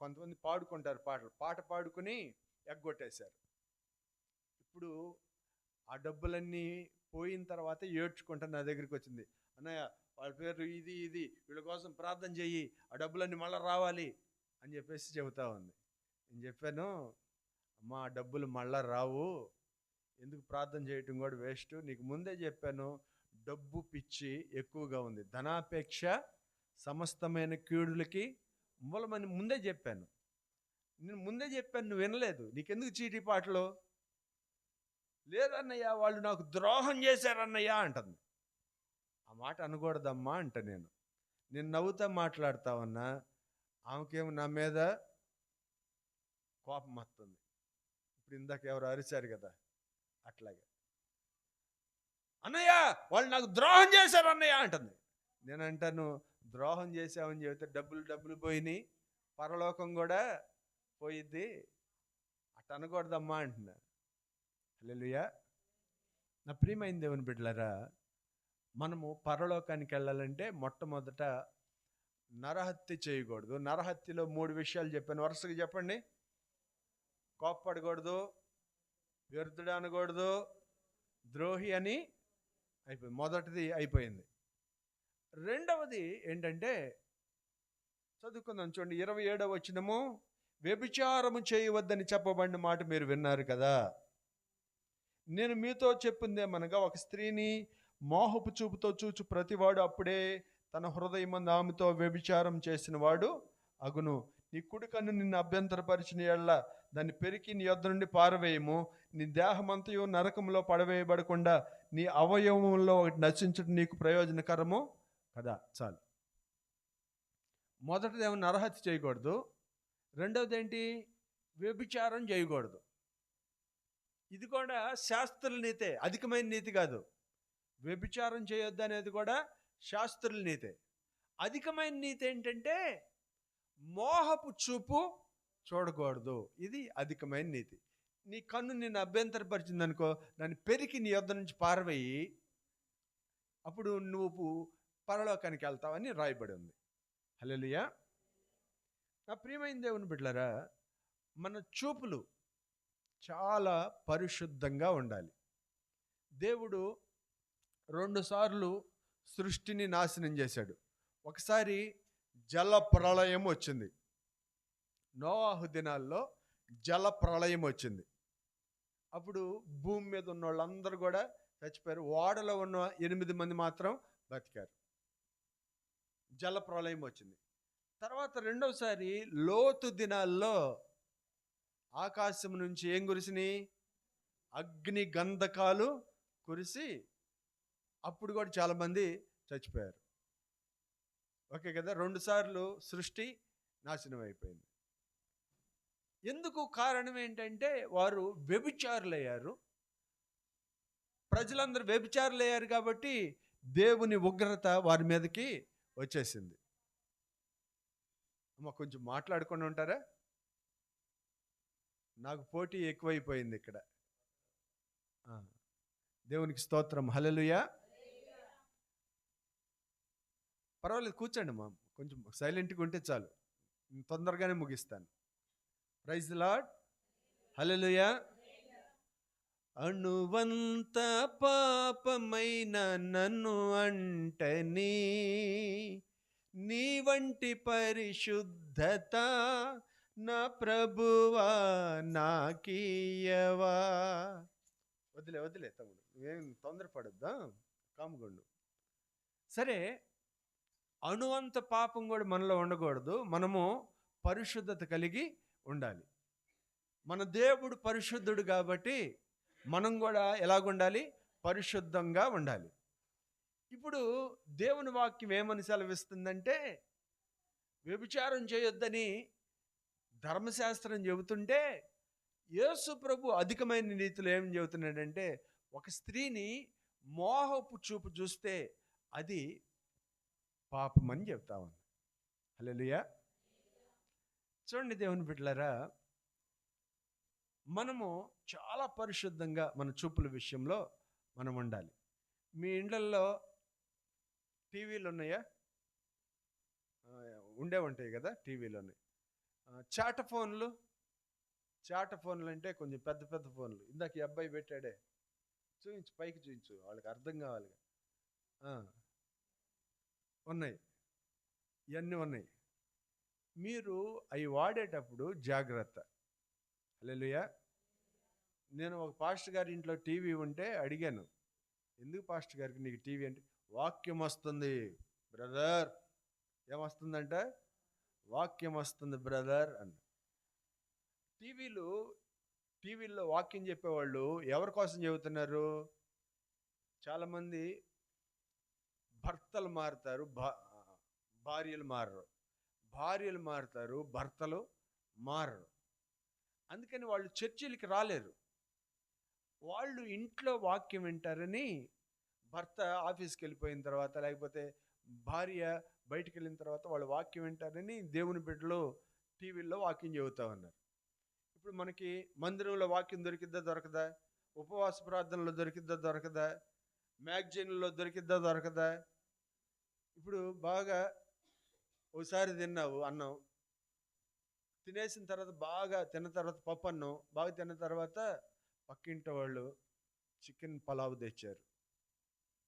కొంతమంది పాడుకుంటారు పాటలు, పాట పాడుకుని ఎగ్గొట్టేశారు. ఇప్పుడు ఆ డబ్బులన్నీ పోయిన తర్వాత ఏడ్చుకుంటా నా దగ్గరికి వచ్చింది, అన్నయ్య వాళ్ళ పేరు ఇది వీళ్ళ కోసం ప్రార్థన చెయ్యి, ఆ డబ్బులన్నీ మళ్ళీ రావాలి అని చెప్పేసి చెబుతా ఉంది. నేను చెప్పాను, అమ్మ ఆ డబ్బులు మళ్ళా రావు, ఎందుకు ప్రార్థన చేయటం కూడా వేస్ట్. నీకు ముందే చెప్పాను, డబ్బు పిచ్చి ఎక్కువగా ఉంది, ధనాపేక్ష సమస్తమైన కీడులకి మూలమని ముందే చెప్పాను. నేను ముందే చెప్పాను, నువ్వు వినలేదు. నీకెందుకు చీటీ పాటలు? లేదన్నయ్య వాళ్ళు నాకు ద్రోహం చేశారన్నయ్య అంటుంది. ఆ మాట అనకూడదమ్మా అంట. నేను నవ్వుతా మాట్లాడతావన్నా, ఆమెకేమో నా మీద కోపం వస్తుంది. ఇప్పుడు ఇందాక ఎవరు అరిచారు కదా, అట్లాగే అన్నయ్య వాళ్ళు నాకు ద్రోహం చేశారు అన్నయ్య అంటుంది. నేను అంటాను, ద్రోహం చేశామని చెబితే డబ్బులు పోయినాయి, పరలోకం కూడా పోయిద్ది, అట్ట అనకూడదమ్మా అంటున్నా. హల్లెలూయా. నా ప్రియమైన దేవుని బిడ్డలారా, మనము పరలోకానికి వెళ్ళాలంటే మొట్టమొదట నరహత్య చేయకూడదు. నరహత్యలో 3 విషయాలు చెప్పాను, వరుసగా చెప్పండి. కోప్పడకూడదు, వ్యర్థుడు అనకూడదు, ద్రోహి అని అయిపోయింది. మొదటిది అయిపోయింది. రెండవది ఏంటంటే చదువుకుందాం చూడండి, 27వ వచనము, వ్యభిచారము చేయవద్దని చెప్పబడిన మాట మీరు విన్నారు కదా. నేను మీతో చెప్పిందేమనగా, ఒక స్త్రీని మోహపు చూపుతో చూచు ప్రతివాడు అప్పుడే తన హృదయమందు ఆమెతో వ్యభిచారం చేసిన వాడు అగును. నీ కుడి కన్ను నిన్ను అభ్యంతరపరిచిన యెడల దాన్ని పెరికి నీ యొద్ద నుండి పారవేయము. నీ దేహమంతయు నరకంలో పడవేయబడకుండా నీ అవయవంలో నశించడం నీకు ప్రయోజనకరము కదా. చాలు. మొదటిదేమో నరహత్య చేయకూడదు, రెండవది ఏంటి? వ్యభిచారం చేయకూడదు. ఇది కూడా శాస్త్రుల నీతే, అధికమైన నీతి కాదు. వ్యభిచారం చేయొద్దు అనేది కూడా శాస్త్రుల నీతే. అధికమైన నీతి ఏంటంటే మోహపు చూపు చూడకూడదు. ఇది అధికమైన నీతి. నీ కన్ను నిన్ను అభ్యంతరపరిచింది అనుకో, దాన్ని పెరికి నీ యొద్ద నుంచి పారవేయి, అప్పుడు నువ్వు పరలోకానికి వెళ్తావని రాయబడి ఉంది. హల్లెలూయా. నా ప్రియమైన దేవుని బిడ్డలారా, మన చూపులు చాలా పరిశుద్ధంగా ఉండాలి. దేవుడు 2 సార్లు సృష్టిని నాశనం చేశాడు. ఒకసారి జల ప్రళయం వచ్చింది. నోవాహు దినాల్లో జల ప్రళయం వచ్చింది. అప్పుడు భూమి మీద ఉన్న వాళ్ళందరూ కూడా చచ్చిపోయారు. ఓడలో ఉన్న 8 మంది మాత్రం బతికారు. జల ప్రళయం వచ్చింది. తర్వాత రెండవసారి లోతు దినాల్లో ఆకాశం నుంచి ఏం కురిసినాయి? అగ్ని గంధకాలు కురిసి అప్పుడు కూడా చాలామంది చచ్చిపోయారు. ఓకే కదా. 2 సార్లు సృష్టి నాశనం అయిపోయింది. ఎందుకు? కారణం ఏంటంటే వారు వ్యభిచారులయ్యారు. ప్రజలందరూ వ్యభిచారులయ్యారు కాబట్టి దేవుని ఉగ్రత వారి మీదకి వచ్చేసింది. అమ్మ కొంచెం మాట్లాడుకొని ఉంటారా? నాకు పోటీ ఎక్కువైపోయింది ఇక్కడ. దేవునికి స్తోత్రం. హల్లెలూయా. పర్వాలేదు, కూర్చోండి మా, కొంచెం సైలెంట్గా ఉంటే చాలు, తొందరగానే ముగిస్తాను. Praise the Lord. హల్లెలూయా. అణువంత పాపమైన నన్ను అంటని నీ వంటి పరిశుద్ధత నా ప్రభువా నాకీయవా. వదిలే తమ్ముడు, నువ్వేం తొందరపడద్దా, కాముగొండు. సరే, అణువంత పాపం కూడా మనలో ఉండకూడదు. మనము పరిశుద్ధత కలిగి ఉండాలి. మన దేవుడు పరిశుద్ధుడు కాబట్టి మనం కూడా ఎలాగుండాలి? పరిశుద్ధంగా ఉండాలి. ఇప్పుడు దేవుని వాక్యం ఏమని సెలవిస్తుందంటే, వ్యభిచారం చేయొద్దని ధర్మశాస్త్రం చెబుతుంటే యేసు ప్రభు అధికమైన నీతిలో ఏం చెబుతున్నాడంటే, ఒక స్త్రీని మోహపు చూపు చూస్తే అది పాపమని చెప్తా ఉంది. హల్లెలూయా. చూడండి దేవుని బిడ్డలారా, మనము చాలా పరిశుద్ధంగా మన చూపుల విషయంలో మనం ఉండాలి. మీ ఇండ్లల్లో టీవీలు ఉన్నాయా? ఉండే ఉంటాయి కదా, టీవీలు ఉన్నాయి. చాట ఫోన్లు అంటే కొంచెం పెద్ద పెద్ద ఫోన్లు. ఇందాక ఈ అబ్బాయి పెట్టాడే, చూపించు, పైకి చూపించు, వాళ్ళకి అర్థం కావాలి. ఉన్నాయి, ఇవన్నీ ఉన్నాయి. మీరు అవి వాడేటప్పుడు జాగ్రత్త. హల్లెలూయా. నేను ఒక పాస్టర్ గారి ఇంట్లో టీవీ ఉంటే అడిగాను, ఎందుకు పాస్టర్ గారికి నీకు టీవీ అంటే, వాక్యం వస్తుంది బ్రదర్. ఏమొస్తుందంట? వాక్యం వస్తుంది బ్రదర్ అన్న. టీవీల్లో వాక్యం చెప్పేవాళ్ళు ఎవరి కోసం చెబుతున్నారు? చాలామంది భర్తలు మారుతారు, భార్యలు మారరు. భార్యలు మారుతారు, భర్తలు మారరు. అందుకని వాళ్ళు చర్చిలకి రాలేరు. వాళ్ళు ఇంట్లో వాక్యం వింటారని భర్త ఆఫీస్కి వెళ్ళిపోయిన తర్వాత, లేకపోతే భార్య బయటికి వెళ్ళిన తర్వాత వాళ్ళు వాక్యం వింటారని దేవుని బిడ్డలు టీవీల్లో వాక్యం చెబుతా ఉన్నారు. ఇప్పుడు మనకి మందిరంలో వాక్యం దొరికిద్దా దొరకదా? ఉపవాస ప్రార్థనలో దొరికిద్దా దొరకదా? మ్యాగజైన్లో దొరికిద్దా దొరకదా? ఇప్పుడు బాగా ఒకసారి తిన్నావు అన్నం, తినేసిన తర్వాత బాగా తిన్న తర్వాత పప్పు అన్నం బాగా తిన్న తర్వాత పక్కింటి వాళ్ళు చికెన్ పలావ్ తెచ్చారు.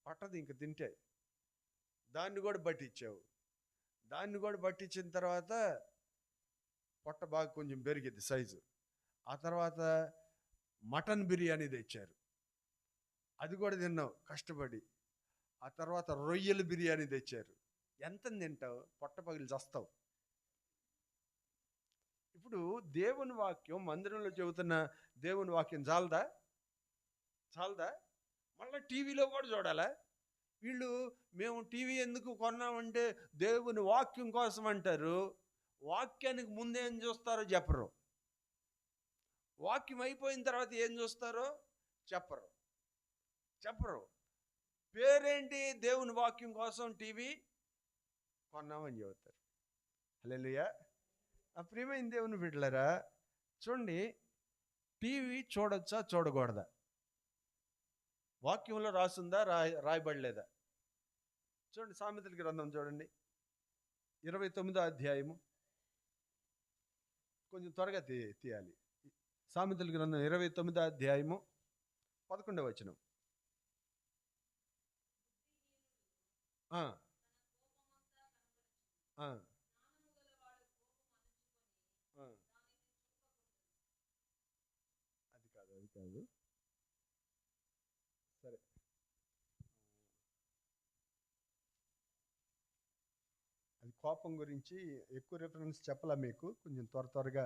పట్టదు ఇంక తింటే. దాన్ని కూడా పట్టించావు. దాన్ని కూడా పట్టించిన తర్వాత పొట్ట బాగా కొంచెం పెరిగిద్ది సైజు. ఆ తర్వాత మటన్ బిర్యానీ తెచ్చారు, అది కూడా తిన్నావు కష్టపడి. ఆ తర్వాత రొయ్యల బిర్యానీ తెచ్చారు. ఎంత తింటావు? పొట్ట పగిలి చస్తావు. ఇప్పుడు దేవుని వాక్యం, మందిరంలో చెబుతున్న దేవుని వాక్యం చాలదా? మళ్ళీ టీవీలో కూడా చూడాలా? వీళ్ళు మేము టీవీ ఎందుకు కొన్నామంటే దేవుని వాక్యం కోసం అంటారు. వాక్యానికి ముందేం చూస్తారో చెప్పరు. వాక్యం అయిపోయిన తర్వాత ఏం చూస్తారో చెప్పరు. పేరేంటి? దేవుని వాక్యం కోసం టీవీ కొన్నామని చెబుతారు. హల్లెలూయా. ఆ ప్రియమైన దేవుని బిడ్డలారా, చూడండి, టీవీ చూడొచ్చా చూడకూడదా? వాక్యంలో రాసుందా రాయబడలేదా? చూడండి, సామెతల గ్రంథం చూడండి, 29వ అధ్యాయము. కొంచెం త్వరగా తీయాలి. సామెతల గ్రంథం 29వ అధ్యాయము 11వ వచనం. ఆ, ఆ, ఆ. అది కాదు. సరే, అది కోపం గురించి ఎక్కువ రిఫరెన్స్ చెప్పలా మీకు, కొంచెం త్వరగా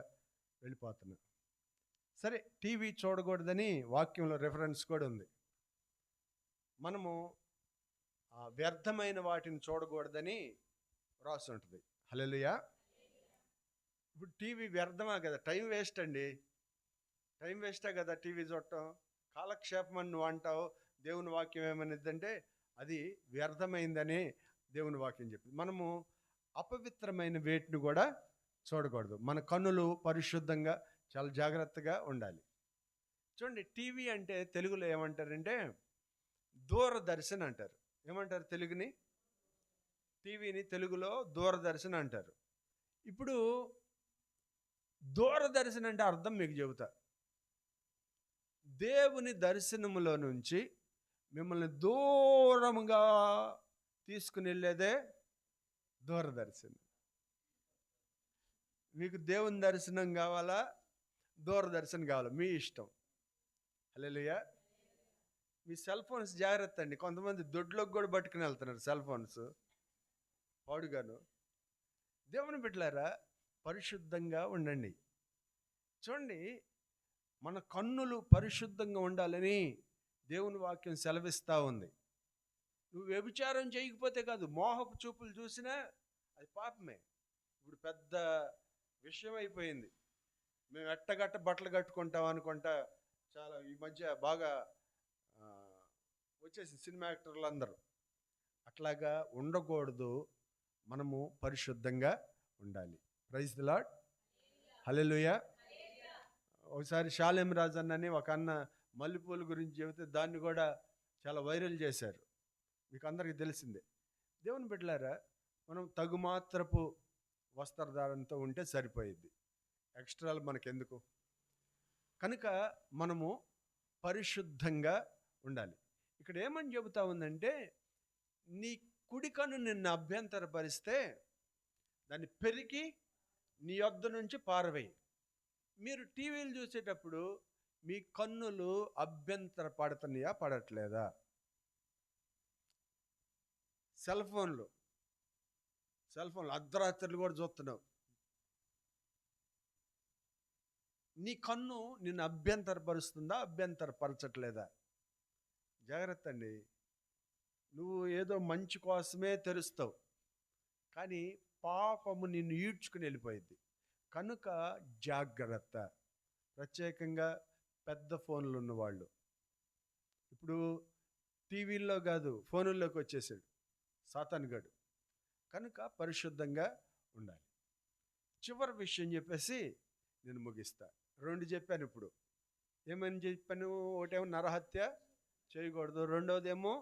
వెళ్ళిపోతున్నా. సరే, టీవీ చూడకూడదని వాక్యంలో రిఫరెన్స్ కూడా ఉంది. మనము వ్యర్థమైన వాటిని చూడకూడదని రాసి ఉంటుంది. హల్లెలూయా. ఇప్పుడు టీవీ వ్యర్థమా కదా? టైం వేస్ట్ అండి. టైం వేస్టే కదా టీవీ చూడటం. కాలక్షేపం అని నువ్వు అంటావు, దేవుని వాక్యం ఏమనిద్దంటే అది వ్యర్థమైందని దేవుని వాక్యం చెప్పింది. మనము అపవిత్రమైన వేటిని కూడా చూడకూడదు. మన కన్నులు పరిశుద్ధంగా చాలా జాగ్రత్తగా ఉండాలి. చూడండి, టీవీ అంటే తెలుగులో ఏమంటారంటే దూరదర్శన్ అంటారు. ఏమంటారు తెలుగుని? టీవీని తెలుగులో దూరదర్శన్ అంటారు. ఇప్పుడు దూరదర్శన్ అంటే అర్థం మీకు చెబుతా. దేవుని దర్శనములో నుంచి మిమ్మల్ని దూరంగా తీసుకుని వెళ్ళేదే దూరదర్శనం. మీకు దేవుని దర్శనం కావాలా, దూరదర్శనం కావాలా? మీ ఇష్టం. హల్లెలూయా. మీ సెల్ ఫోన్స్ జాగ్రత్త అండి. కొంతమంది దొడ్లోకి కూడా పట్టుకుని వెళ్తున్నారు సెల్ ఫోన్స్ పాడుగాను. దేవుని బిడ్డలారా, పరిశుద్ధంగా ఉండండి. చూడండి, మన కన్నులు పరిశుద్ధంగా ఉండాలని దేవుని వాక్యం సెలవిస్తూ ఉంది. నువ్వు వ్యభిచారం చేయకపోతే కాదు, మోహపు చూపులు చూసినా అది పాపమే. ఇప్పుడు పెద్ద విషయం అయిపోయింది. మేము ఎట్టగట్ట బట్టలు కట్టుకుంటాం అనుకుంటా చాలా ఈ మధ్య బాగా వచ్చేసి సినిమా యాక్టర్లు అందరూ. అట్లాగా ఉండకూడదు. మనము పరిశుద్ధంగా ఉండాలి. Praise the Lord. హల్లెలూయా. ఒకసారి షాలేం రాజు అన్నని ఒక అన్న మల్లెపూల గురించి చెబితే దాన్ని కూడా చాలా వైరల్ చేశారు. మీకు అందరికీ తెలిసిందే. దేవుని బిడ్డలారా, మనం తగుమాత్రపు వస్త్రధారణతో ఉంటే సరిపోయిద్ది. ఎక్స్ట్రాలు మనకెందుకు? కనుక మనము పరిశుద్ధంగా ఉండాలి. ఇక్కడ ఏమని చెబుతా ఉందంటే, నీ కుడి కన్ను నిన్ను అభ్యంతరపరిస్తే దాన్ని పెరికి నీ యొద్ద నుంచి పారవేయి. మీరు టీవీలు చూసేటప్పుడు మీ కన్నులు అభ్యంతర పడుతున్నాయా, పడట్లేదా? సెల్ ఫోన్లు అర్ధరాత్రులు కూడా చూస్తున్నావు. నీ కన్ను నిన్ను అభ్యంతరపరుస్తుందా, అభ్యంతరపరచట్లేదా? జాగ్రత్త అండి. నువ్వు ఏదో మంచి కోసమే తెరుస్తావు, కానీ పాపము నిన్ను ఈడ్చుకుని వెళ్ళిపోయింది. కనుక జాగ్రత్త. ప్రత్యేకంగా పెద్ద ఫోన్లు ఉన్నవాళ్ళు. ఇప్పుడు టీవీల్లో కాదు, ఫోనుల్లోకి వచ్చేసాడు సాతానుగాడు. కనుక పరిశుద్ధంగా ఉండాలి. చివరి విషయం చెప్పేసి నేను ముగిస్తా. 2 చెప్పాను ఇప్పుడు. ఏమని చెప్పాను? ఒకటేమో నరహత్య చేయకూడదు, రెండోదేమో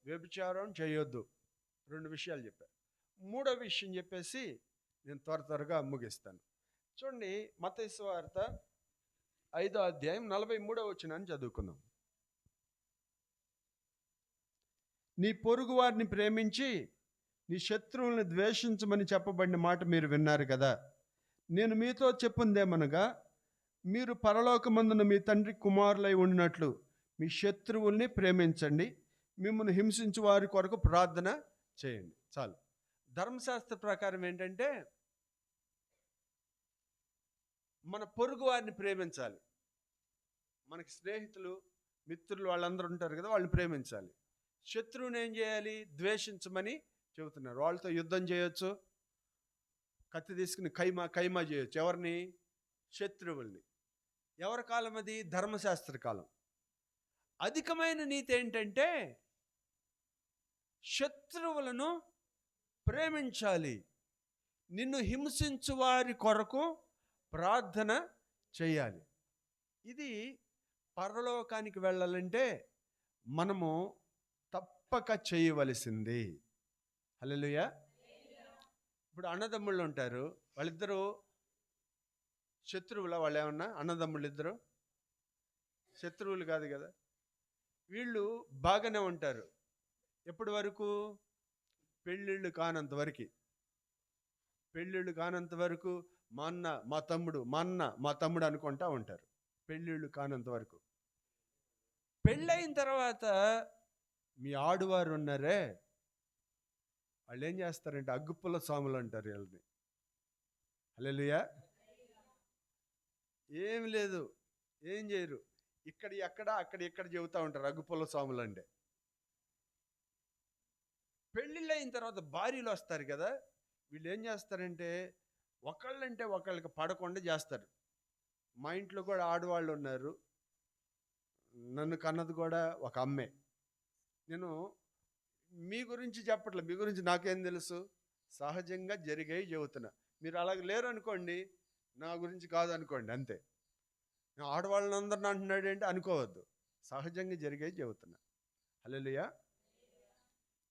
వ్యభిచారం చేయొద్దు. 2 విషయాలు చెప్పాను. 3వ విషయం చెప్పేసి నేను త్వరగా ముగిస్తాను. చూడండి, మత్తయి సువార్త 5వ అధ్యాయం 43వ వచనాన్ని చదువుకుందాం. నీ పొరుగు వారిని ప్రేమించి నీ శత్రువులను ద్వేషించమని చెప్పబడిన మాట మీరు విన్నారు కదా. నేను మీతో చెప్పుందేమనగా, మీరు పరలోకమందున మీ తండ్రి కుమారులై ఉండినట్లు మీ శత్రువుల్ని ప్రేమించండి, మిమ్మల్ని హింసించు వారి కొరకు ప్రార్థన చేయండి. చాలు. ధర్మశాస్త్ర ప్రకారం ఏంటంటే మన పొరుగు వారిని ప్రేమించాలి. మనకి స్నేహితులు, మిత్రులు వాళ్ళందరూ ఉంటారు కదా, వాళ్ళని ప్రేమించాలి. శత్రువుని ఏం చేయాలి? ద్వేషించమని చెబుతున్నారు. వాళ్ళతో యుద్ధం చేయొచ్చు, కత్తి తీసుకుని కైమా చేయొచ్చు. ఎవరిని? శత్రువుల్ని. ఎవరి కాలం అది? ధర్మశాస్త్ర కాలం. అధికమైన నీతి ఏంటంటే శత్రువులను ప్రేమించాలి, నిన్ను హింసించు వారి కొరకు ప్రార్థన చేయాలి. ఇది పరలోకానికి వెళ్ళాలంటే మనము తప్పక చేయవలసింది. హల్లెలూయా. ఇప్పుడు అన్నదమ్ముళ్ళు ఉంటారు, వాళ్ళిద్దరూ శత్రువుల, వాళ్ళు ఏమన్నా అన్నదమ్ముళ్ళు ఇద్దరు శత్రువులు కాదు కదా. వీళ్ళు బాగానే ఉంటారు ఎప్పటి వరకు? పెళ్ళిళ్ళు కానంత వరకు. పెళ్ళిళ్ళు కానంత వరకు మా అన్న మా తమ్ముడు, మా అన్న మా తమ్ముడు అనుకుంటా ఉంటారు, పెళ్ళిళ్ళు కానంత వరకు. పెళ్ళయిన తర్వాత మీ ఆడువారు ఉన్నారే, వాళ్ళు ఏం చేస్తారంటే అగ్గుపుల్ల స్వాములు అంటారు వీళ్ళని. హల్లెలూయా. ఏం లేదు, ఏం చేయరు, ఇక్కడ ఎక్కడ అక్కడ ఇక్కడ చెబుతూ ఉంటారు అగ్గుపుల్ల స్వాములు అంటే. పెళ్ళిళ్ళు అయిన తర్వాత భార్యలు వస్తారు కదా, వీళ్ళు ఏం చేస్తారంటే ఒకళ్ళంటే ఒకళ్ళకి పడకుండా చేస్తారు. మా ఇంట్లో కూడా ఆడవాళ్ళు ఉన్నారు, నన్ను కన్నది కూడా ఒక అమ్మే. నేను మీ గురించి చెప్పట్లే, మీ గురించి నాకేం తెలుసు, సహజంగా జరిగాయి చెబుతున్నా. మీరు అలాగ లేరు అనుకోండి, నా గురించి కాదు అనుకోండి, అంతే. నేను ఆడవాళ్ళని అందరిని అంటున్నాడు ఏంటి అనుకోవద్దు, సహజంగా జరిగాయి చెబుతున్నా. హల్లెలూయా.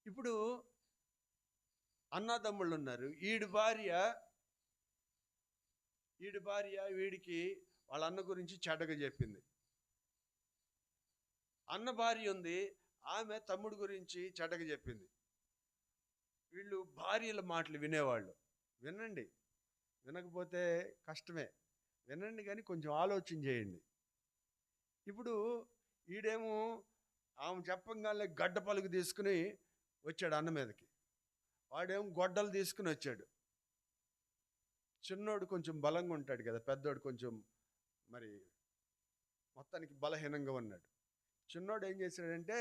ఇప్పుడు అన్నదమ్ముళ్ళు ఉన్నారు, ఈడి భార్య వీడికి వాళ్ళ అన్న గురించి చెడ్డగా చెప్పింది. అన్న భార్య ఉంది, ఆమె తమ్ముడు గురించి చెడ్డగా చెప్పింది. వీళ్ళు భార్యల మాటలు వినేవాళ్ళు. వినండి, వినకపోతే కష్టమే, వినండి కానీ కొంచెం ఆలోచన చేయండి. ఇప్పుడు ఈడేమో ఆమె చెప్పంగానే గడ్డ పలుకు తీసుకుని వచ్చాడు అన్న మీదకి, వాడేమో గొడ్డలు తీసుకుని వచ్చాడు. చిన్నోడు కొంచెం బలంగా ఉంటాడు కదా, పెద్దోడు కొంచెం మరి మొత్తానికి బలహీనంగా ఉన్నాడు. చిన్నోడు ఏం చేశాడంటే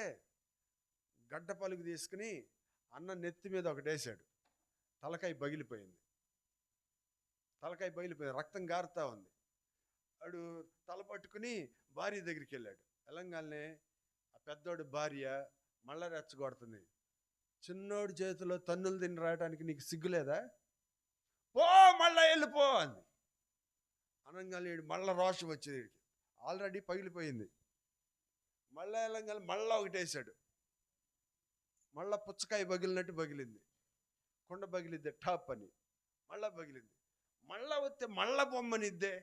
గడ్డ పలుకు తీసుకుని అన్న నెత్తి మీద ఒకటి వేసాడు. తలకాయ పగిలిపోయింది, రక్తం గారుతా ఉంది. వాడు తల పట్టుకుని భార్య దగ్గరికి వెళ్ళాడు. వెళ్ళంగానే ఆ పెద్దోడు భార్య మళ్ళా రెచ్చగొడుతుంది, చిన్నోడు చేతిలో తన్నులు తిని రావడానికి నీకు సిగ్గులేదా, పో మళ్ళా వెళ్ళిపో అంది. అనగానే మళ్ళా రోషం వచ్చేది, ఆల్రెడీ పగిలిపోయింది. మళ్ళా వెళ్ళంగానే మళ్ళా ఒకటి వేసాడు, మళ్ళా పుచ్చకాయ పగిలినట్టు పగిలింది, కొండ పగిలిద్దే టాప్ అని, మళ్ళా పగిలింది. మళ్ళా వస్తే మళ్ళా బొమ్మనిద్దే.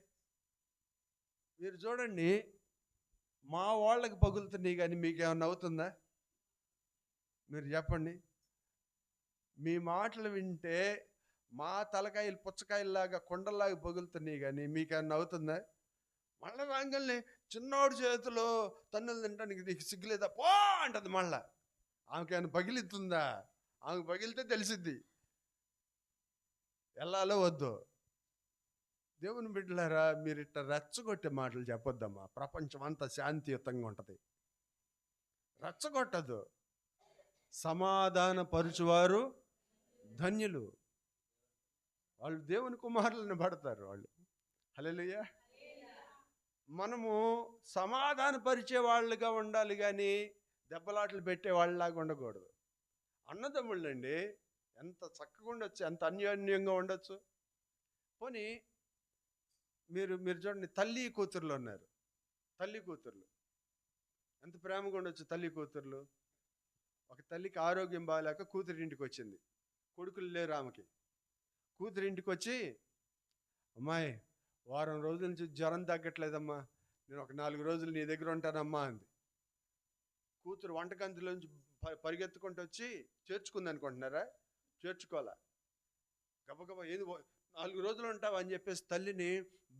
మీరు చూడండి, మా వాళ్ళకి పగులుతున్నాయి కానీ మీకేమన్నా అవుతుందా? మీరు చెప్పండి. మీ మాటలు వింటే మా తలకాయలు పుచ్చకాయల్లాగా కొండల్లాగా పగులుతున్నాయి కానీ మీకేమన్నా అవుతుందా? మళ్ళా రాగానే చిన్నోడు చేతిలో తన్నులు తినడానికి నీకు సిగ్గులేదా, పో అంటది. మళ్ళా ఆమెకేమైనా పగిలితుందా? ఆమెకు పగిలితే తెలిసిద్ది వెళ్ళాలో వద్దు. దేవుని బిడ్డలారా, మీరు ఇట్లా రెచ్చగొట్టే మాటలు చెప్పొద్దమ్మా. ప్రపంచం అంతా శాంతియుతంగా ఉంటుంది, రెచ్చగొట్టదు. సమాధాన పరుచువారు ధన్యులు, వాళ్ళు దేవుని కుమారులను పడతారు వాళ్ళు. హల్లెలూయా. మనము సమాధాన పరిచే వాళ్ళుగా ఉండాలి కానీ దెబ్బలాటలు పెట్టే వాళ్ళలాగా ఉండకూడదు. అన్నదమ్ముళ్ళండి ఎంత చక్కగా ఉండొచ్చు, ఎంత అన్యోన్యంగా ఉండొచ్చు. పోనీ మీరు చూడండి, తల్లి కూతుర్లు ఉన్నారు, తల్లి కూతుర్లు ఎంత ప్రేమగా ఉండొచ్చు. తల్లి కూతుర్లు, ఒక తల్లికి ఆరోగ్యం బాగాలేక కూతురింటికి వచ్చింది, కొడుకులు లేరు ఆమెకి. కూతురింటికి వచ్చి, అమ్మాయి వారం రోజుల నుంచి జ్వరం తగ్గట్లేదమ్మా, నేను ఒక 4 రోజులు నీ దగ్గర ఉంటానమ్మా అంది. కూతురు వంటగంతులోంచి పరిగెత్తుకుంటూ వచ్చి చేర్చుకుంది అనుకుంటున్నారా? చేర్చుకోవాలా, గబగబా ఏది 4 రోజులు ఉంటావు అని చెప్పేసి తల్లిని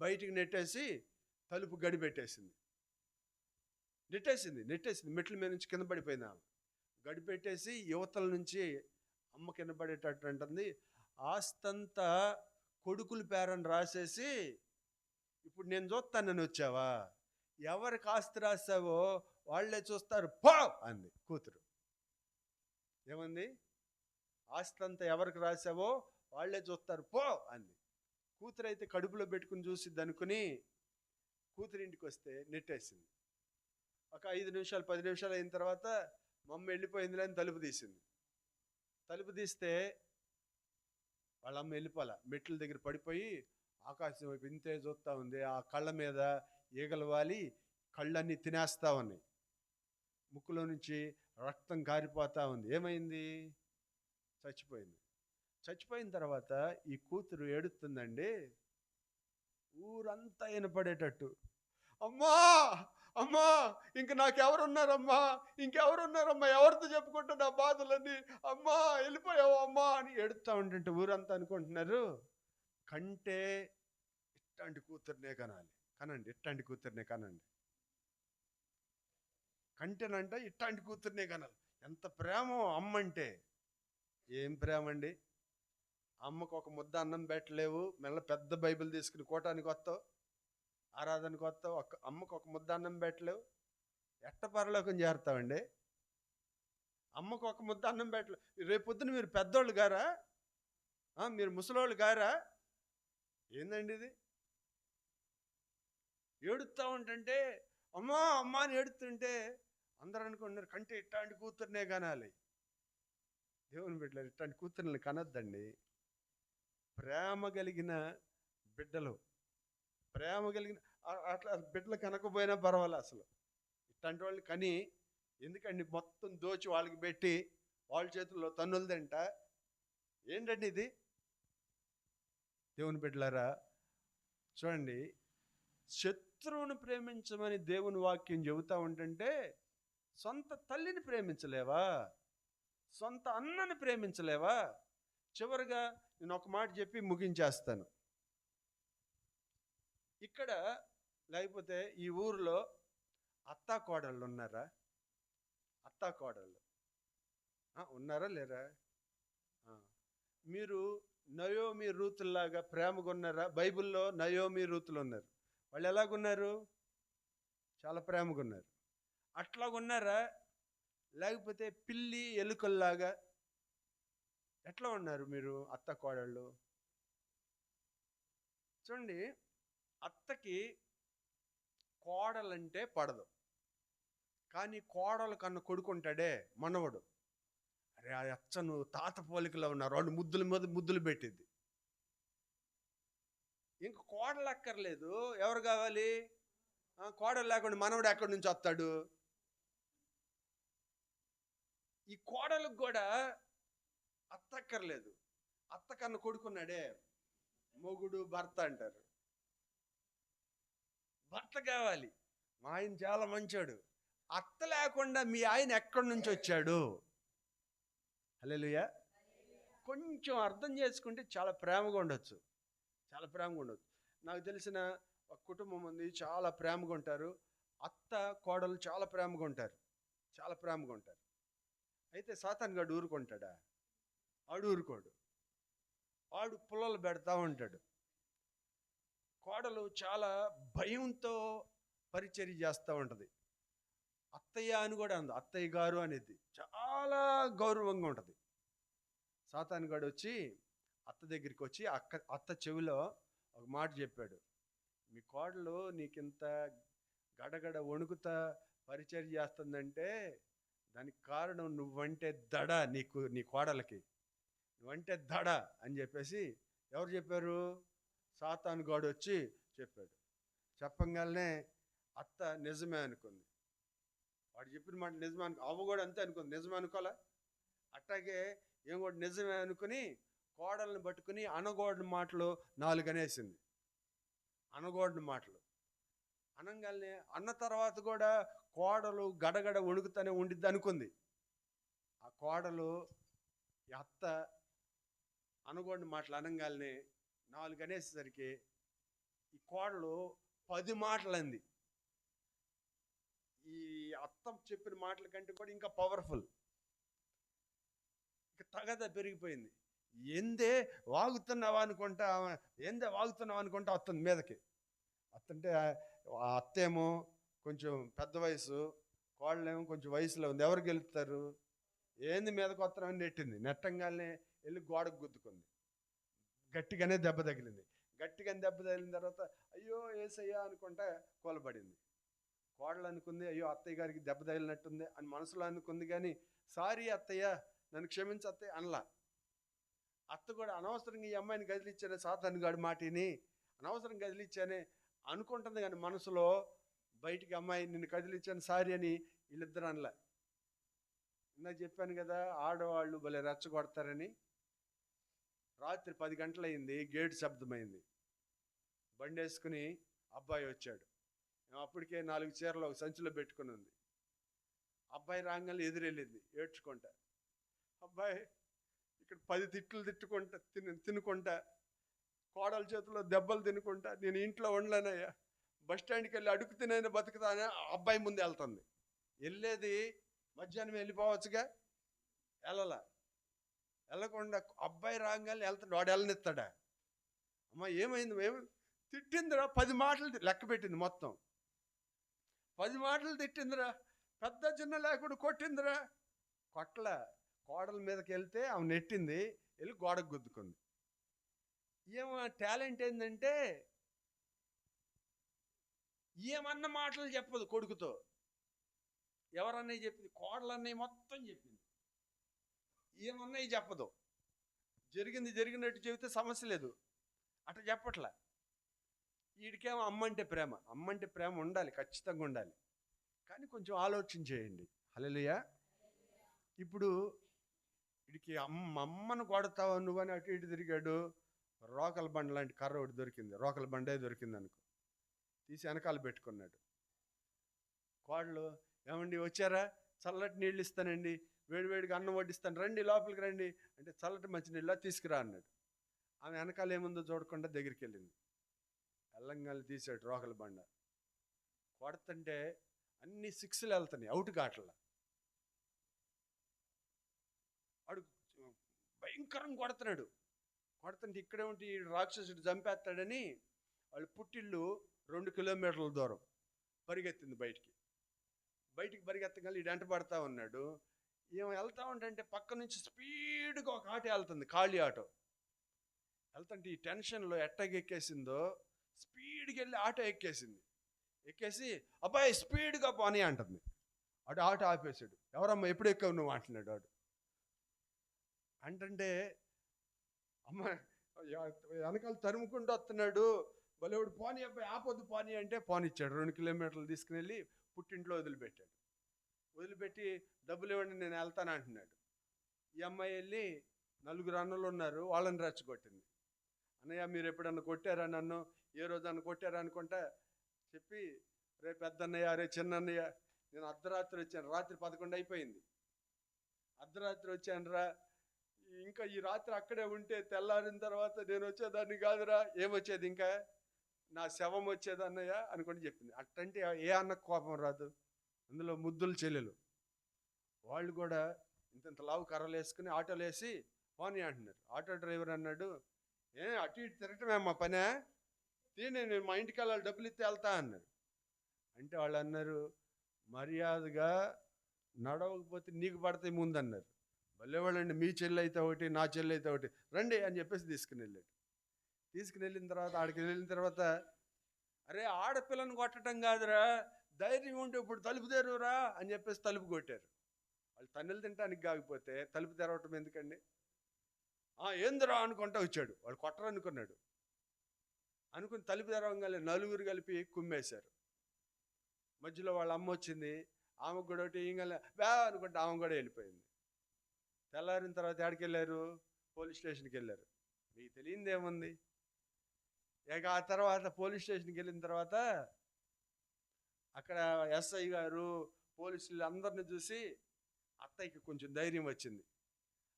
బయటికి నెట్టేసి తలుపు గడి పెట్టేసింది. నెట్టేసింది మెట్ల మీద నుంచి కింద పడిపోయింది. ఆమె గడి పెట్టేసి యువతల నుంచి అమ్మ కింద పడేటట్టు అంటుంది. ఆస్తంతా కొడుకుల పేరని రాసేసి, ఇప్పుడు నేను చూస్తానని వచ్చావా, ఎవరికి ఆస్తి రాసావో వాళ్ళే చూస్తారు పో అంది కూతురు. ఏమంది? ఆస్తంతా ఎవరికి రాసావో వాళ్ళే చూస్తారు పో అంది. కూతురు అయితే కడుపులో పెట్టుకుని చూసిద్ది అనుకుని కూతురింటికి వస్తే నెట్టేసింది. ఒక 5 నిమిషాలు 10 నిమిషాలు అయిన తర్వాత మమ్మ వెళ్ళిపోయిందిలే అని తలుపు తీసింది. తలుపు తీస్తే వాళ్ళమ్మ వెళ్ళిపోలే, మెట్ల దగ్గర పడిపోయి ఆకాశం వైపు ఇంతే చూస్తూ ఉంది. ఆ కళ్ళ మీద ఈగలు వాలి కళ్ళన్నీ తినేస్తా ఉన్నాయి. ముక్కులో నుంచి రక్తం కారిపోతా ఉంది. ఏమైంది? చచ్చిపోయింది. చచ్చిపోయిన తర్వాత ఈ కూతురు ఏడుస్తుందండి, ఊరంతా వినపడేటట్టు, అమ్మా అమ్మా ఇంక నాకెవరున్నారమ్మా, ఇంకెవరున్నారమ్మా, ఎవరితో చెప్పుకుంటా నా బాధలన్నీ, అమ్మా వెళ్ళిపోయావు అమ్మా అని ఏడుస్తూ ఉంటుంటే ఊరంతా అనుకుంటున్నారు, కంటే ఇట్లాంటి కూతుర్నే కనాలి. కనండి, ఇట్లాంటి కూతుర్నే కనండి. కంటేనంట ఇట్లాంటి కూతుర్నే కనాలి. ఎంత ప్రేమో అమ్మ అంటే. ఏం ప్రేమ అండి! అమ్మకు ఒక ముద్ద అన్నం పెట్టలేవు, మెల్ల పెద్ద బైబిల్ తీసుకుని కోటానికి వస్తావు, ఆరాధనకు వస్తావు, అమ్మకు ఒక ముద్ద అన్నం పెట్టలేవు, ఎట్ట పరలోకం చేరుతావండి? అమ్మకు ఒక ముద్ద అన్నం పెట్టలేవు. రేపొద్దున మీరు పెద్దోళ్ళు గారా? మీరు ముసలోళ్ళు గారా? ఏందండి ఇది? ఏడుస్తూ ఉంటుంటే అమ్మా అమ్మ అని ఏడుతుంటే అందరూ అనుకుంటున్నారు కంటే ఇట్లాంటి కూతుర్నే కనాలి. దేవుని బిడ్డలు, ఇట్లాంటి కూతుర్ని కనొద్దండి. ప్రేమ కలిగిన బిడ్డలు, ప్రేమ కలిగిన అట్లా బిడ్డలు కనకపోయినా పర్వాలే. అసలు ఇట్లాంటి వాళ్ళు కని ఎందుకండి మొత్తం దోచి వాళ్ళకి పెట్టి వాళ్ళ చేతుల్లో తన్నులు తింట? ఏంటండి ఇది? దేవుని బిడ్డలారా చూడండి, శత్రువును ప్రేమించమని దేవుని వాక్యం చెబుతా ఉంటుంటే సొంత తల్లిని ప్రేమించలేవా? సొంత అన్నని ప్రేమించలేవా? చివరిగా నేను ఒక మాట చెప్పి ముగించేస్తాను. ఇక్కడ లేకపోతే ఈ ఊరిలో అత్తా కోడళ్ళు ఉన్నారా? అత్తా కోడళ్ళు ఉన్నారా లేరా? మీరు నయోమి రూతుల్లాగా ప్రేమగా ఉన్నారా? బైబిల్లో నయోమి రూతులు ఉన్నారు. వాళ్ళు ఎలాగున్నారు? చాలా ప్రేమగా ఉన్నారు. అట్లాగున్నారా? లేకపోతే పిల్లి ఎలుకల్లాగా ఎట్లా ఉన్నారు మీరు అత్త కోడళ్ళు? చూడండి, అత్తకి కోడలంటే పడదు, కానీ కోడలు కన్నా కొడుకుంటాడే మనవడు, అరే ఆ అచ్చ నువ్వు తాత పోలికలో ఉన్నారు, రెండు ముద్దుల మీద ముద్దులు పెట్టింది. ఇంక కోడలు అక్కర్లేదు, ఎవరు కావాలి? కోడలు లేకుండా మనవడు ఎక్కడి నుంచి వస్తాడు? ఈ కోడలకు కూడా అత్త అక్కర్లేదు. అత్త కన్నా కొడుకున్నాడే మొగుడు భర్త అంటారు. భర్త కావాలి. మా ఆయన చాలా మంచోడు. అత్త లేకుండా మీ ఆయన ఎక్కడి నుంచి వచ్చాడు? హల్లెలూయా. కొంచెం అర్థం చేసుకుంటే చాలా ప్రేమగా ఉండొచ్చు, చాలా ప్రేమగా ఉండొచ్చు. నాకు తెలిసిన ఒక కుటుంబం ఉంది, చాలా ప్రేమగా ఉంటారు. అత్త కోడలు చాలా ప్రేమగా ఉంటారు, చాలా ప్రేమగా ఉంటారు. అయితే సాతాన్ గాడు ఊరుకుంటాడా? వాడు ఊరుకోడు. వాడు పుల్లలు పెడతా ఉంటాడు. కోడలు చాలా భయంతో పరిచర్య చేస్తూ ఉంటుంది. అత్తయ్య అని కూడా అంది, అత్తయ్య గారు అనేది చాలా గౌరవంగా ఉంటుంది. సాతాన్ గాడు వచ్చి అత్త దగ్గరికి వచ్చి అత్త చెవిలో ఒక మాట చెప్పాడు, మీ కోడలు నీకింత గడగడ వణుకుతా పరిచర్య చేస్తుందంటే దానికి కారణం నువ్వంటే దడ, నీ కోడలకి నువ్వంటే దడ అని చెప్పేసి ఎవరు చెప్పారు? సాతాను గాడు వచ్చి చెప్పాడు. చెప్పంగానే అత్త నిజమే అనుకుంది. వాడు చెప్పిన మాట నిజమే అవ్వ కూడా అంతే అనుకుంది, నిజమే అనుకోలే. అట్టాగే ఏం కూడా నిజమే అనుకుని కోడల్ని పట్టుకుని అనగోడిన మాటలు 4 అనేసింది. అనగోడిన మాటలు అనంగానే అన్న తర్వాత కూడా కోడలు గడగడ వణుకుతానే ఉండిద్ది అనుకుంది. ఆ కోడలు అత్త అనగోడిన మాటలు అనంగానే 4 అనేసేసరికి ఈ కోడలు 10 మాటలు అంది. ఈ అత్త చెప్పిన మాటల కంటే కూడా ఇంకా పవర్ఫుల్, ఇంకా తగద పెరిగిపోయింది. ఏందే వాగుతున్నావా అనుకుంటా, ఏందే వాగుతున్నావా అనుకుంటా వస్తుంది మీదకి. అత్తంటే ఆ అత్తేమో కొంచెం పెద్ద వయసు, కోళ్ళేమో కొంచెం వయసులో ఉంది. ఎవరు గెలుపుతారు? ఏంది మీదకి వస్తామని నెట్టింది. నెట్టంగానే వెళ్ళి గోడకు గుద్దుకుంది. గట్టిగానే దెబ్బ తగిలింది. గట్టిగానే దెబ్బ తగిలిన తర్వాత అయ్యో ఏసయ్యా అనుకుంటా కూలబడింది. కోడలు అనుకుంది అయ్యో అత్తయ్య గారికి దెబ్బ తగిలినట్టుంది అని మనసులో అనుకుంది, కానీ సారీ అత్తయ్య నన్ను క్షమించు అత్తయ్య అనలా. అత్త కూడా అనవసరంగా ఈ అమ్మాయిని కదిలిచ్చానే, సాతాను గాడి మాటిని అనవసరంగా కదిలిచ్చానే అనుకుంటుంది, కానీ మనసులో బయటికి అమ్మాయి నిన్ను కదిలిచ్చాను సారీ అని వీళ్ళిద్దరు అనలా. ఇందాక చెప్పాను కదా ఆడవాళ్ళు భలే రెచ్చగొడతారని. రాత్రి 10 గంటలయింది, గేటు శబ్దమైంది. బండి వేసుకుని అబ్బాయి వచ్చాడు. అప్పటికే 4 చీరలు ఒక సంచిలో పెట్టుకుని ఉంది. అబ్బాయి రాగానే ఎదురెళ్ళింది ఏడ్చుకుంటా. అబ్బాయి ఇక్కడ 10 తిట్లు తిట్టుకుంటా తినుకుంటా, కోడల చేతిలో దెబ్బలు తినుకుంటా, నేను ఇంట్లో ఉండలేనయ్యా, బస్ స్టాండ్కి వెళ్ళి అడుగు తినైనా బతుకుతానే అబ్బాయి ముందు వెళ్తుంది. వెళ్ళేది మధ్యాహ్నం వెళ్ళిపోవచ్చుగా, వెళ్ళకుండా అబ్బాయి రాగానే వెళ్తాడు. వాడు వెళ్ళనిస్తాడా? అమ్మ ఏమైంది? తిట్టిందిరా, 10 మాటలు లెక్క పెట్టింది మొత్తం. 10 మాటలు తిట్టిందిరా, పెద్ద చిన్న లేకుండా కొట్టిందిరా. కొట్ల కోడల మీదకి వెళ్తే ఆమె నెట్టింది, వెళ్ళి గోడకు గుద్దుకుంది. ఏమో టాలెంట్ ఏంటంటే ఏమన్న మాటలు చెప్పదు కొడుకుతో. ఎవరన్నయ్య చెప్పింది? కోడలన్నయ్య మొత్తం చెప్పింది. ఏమన్నయ్య చెప్పదు. జరిగినట్టు చెబితే సమస్య లేదు, అట్లా చెప్పట్లా. వీడికేమో అమ్మంటే ప్రేమ ఉండాలి, ఖచ్చితంగా ఉండాలి. కానీ కొంచెం ఆలోచన చేయండి. హల్లెలూయా. ఇప్పుడు వీడికి అమ్మను కొడతావు నువ్వని అటు ఇటు తిరిగాడు. రోకల బండ లాంటి కర్ర ఒకటి దొరికింది, రోకల బండే దొరికింది అనుకో, తీసి వెనకాల పెట్టుకున్నాడు. కోడలు, ఏమండి వచ్చారా, చల్లటి నీళ్ళు ఇస్తానండి, వేడివేడిగా అన్నం వడ్డిస్తాను, రండి లోపలికి రండి అంటే, చల్లటి మంచినీళ్ళ తీసుకురా అన్నాడు. ఆమె వెనకాల ఏముందో చూడకుండా దగ్గరికి వెళ్ళింది. వెళ్ళంగానే తీసాడు రోకల బండ. కొడుతుంటే అన్ని 6లు వెళ్తున్నాయి, అవుట్ కావట్లా. వాడు భయంకరంగా కొడుతున్నాడు. కొడుతుంటే ఇక్కడే ఉంటే ఈ రాక్షసుడు చంపేస్తాడని వాళ్ళు పుట్టిల్లు 2 కిలోమీటర్ల దూరం పరిగెత్తింది. బయటికి పరిగెత్తగానే ఈ వెంట పడతా ఉన్నాడు. ఏమో వెళ్తా ఉంటే పక్క నుంచి స్పీడ్గా ఒక ఆటో వెళ్తుంది, ఖాళీ ఆటో వెళ్తుంటే ఈ టెన్షన్లో ఎట్టగా ఎక్కేసిందో స్పీడ్కి వెళ్ళి ఆటో ఎక్కేసి అబ్బాయి స్పీడ్గా పోనీ అంటుంది. ఆటో ఆపేశాడు. ఎవరమ్మా ఎప్పుడు ఎక్కావు నువ్వు అంటున్నాడు వాడు. అంటే అమ్మ వెనకాల తరుముకుంటూ వస్తున్నాడు. బలేవాడు పోనీ అబ్బాయి ఆపొద్దు పోనీ అంటే పోనిచ్చాడు. 2 కిలోమీటర్లు తీసుకుని వెళ్ళి పుట్టింట్లో వదిలిపెట్టి డబ్బులు ఇవ్వండి నేను వెళ్తాను అంటున్నాడు. ఈ అమ్మాయి వెళ్ళి 4 అన్నలు ఉన్నారు, వాళ్ళని రెచ్చగొట్టింది. అన్నయ్య మీరు ఎప్పుడన్నా కొట్టారా నన్ను, ఏ రోజు అన్న కొట్టారా అనుకుంటా చెప్పి, రే పెద్దన్నయ్య, రే చిన్నన్నయ్య, నేను అర్ధరాత్రి వచ్చాను, రాత్రి 11 అయిపోయింది, అర్ధరాత్రి వచ్చాను రా, ఇంకా ఈ రాత్రి అక్కడే ఉంటే తెల్లారిన తర్వాత నేను వచ్చేదాన్ని కాదురా. ఏమొచ్చేది, ఇంకా నా శవం వచ్చేది అన్నయ్య అనుకుంటే చెప్పింది. అట్టంటే ఏ అన్న కోపం రాదు. అందులో ముద్దుల చెల్లెలు వాళ్ళు కూడా ఇంత లావు కర్రలు వేసుకుని ఆటోలు వేసి పోనీ అంటున్నారు. ఆటో డ్రైవర్ అన్నాడు, అటు ఇటు తిరగటమే మా పనే, నేను మా ఇంటికి వెళ్ళాలి, డబ్బులు ఇస్తే వెళ్తా అన్నారు. అంటే వాళ్ళు అన్నారు, మర్యాదగా నడవకపోతే నీకు పడతాయి ముందు అన్నారు. భలేవాళ్ళండి, మీ చెల్లి అయితే ఒకటి, నా చెల్లి అయితే ఒకటి, రండి అని చెప్పేసి తీసుకుని వెళ్ళిన తర్వాత ఆడికి వెళ్ళిన తర్వాత, అరే ఆడపిల్లని కొట్టడం కాదురా, ధైర్యం ఉంటే ఇప్పుడు తలుపు తెరువురా అని చెప్పేసి తలుపు కొట్టారు. వాళ్ళు తన్నులు తినడానికి కాకపోతే తలుపు తెరవటం ఎందుకండి? ఏందిరా అనుకుంటా వచ్చాడు. వాళ్ళు కొట్టరనుకున్నాడు. అనుకుని తలుపు తెరవగానే 4 కలిపి కుమ్మేశారు. మధ్యలో వాళ్ళ అమ్మ వచ్చింది, ఆమెకు కూడా ఒకటి ఇంగలే అనుకుంటే ఆమె కూడా వెళ్ళిపోయింది. తెల్లారిన తర్వాత ఎక్కడికి వెళ్ళారు? పోలీస్ స్టేషన్కి వెళ్ళారు. మీకు తెలియంది ఏముంది? ఇక ఆ తర్వాత పోలీస్ స్టేషన్కి వెళ్ళిన తర్వాత అక్కడ ఎస్ఐ గారు పోలీసులు అందరిని చూసి అత్తయ్యకి కొంచెం ధైర్యం వచ్చింది.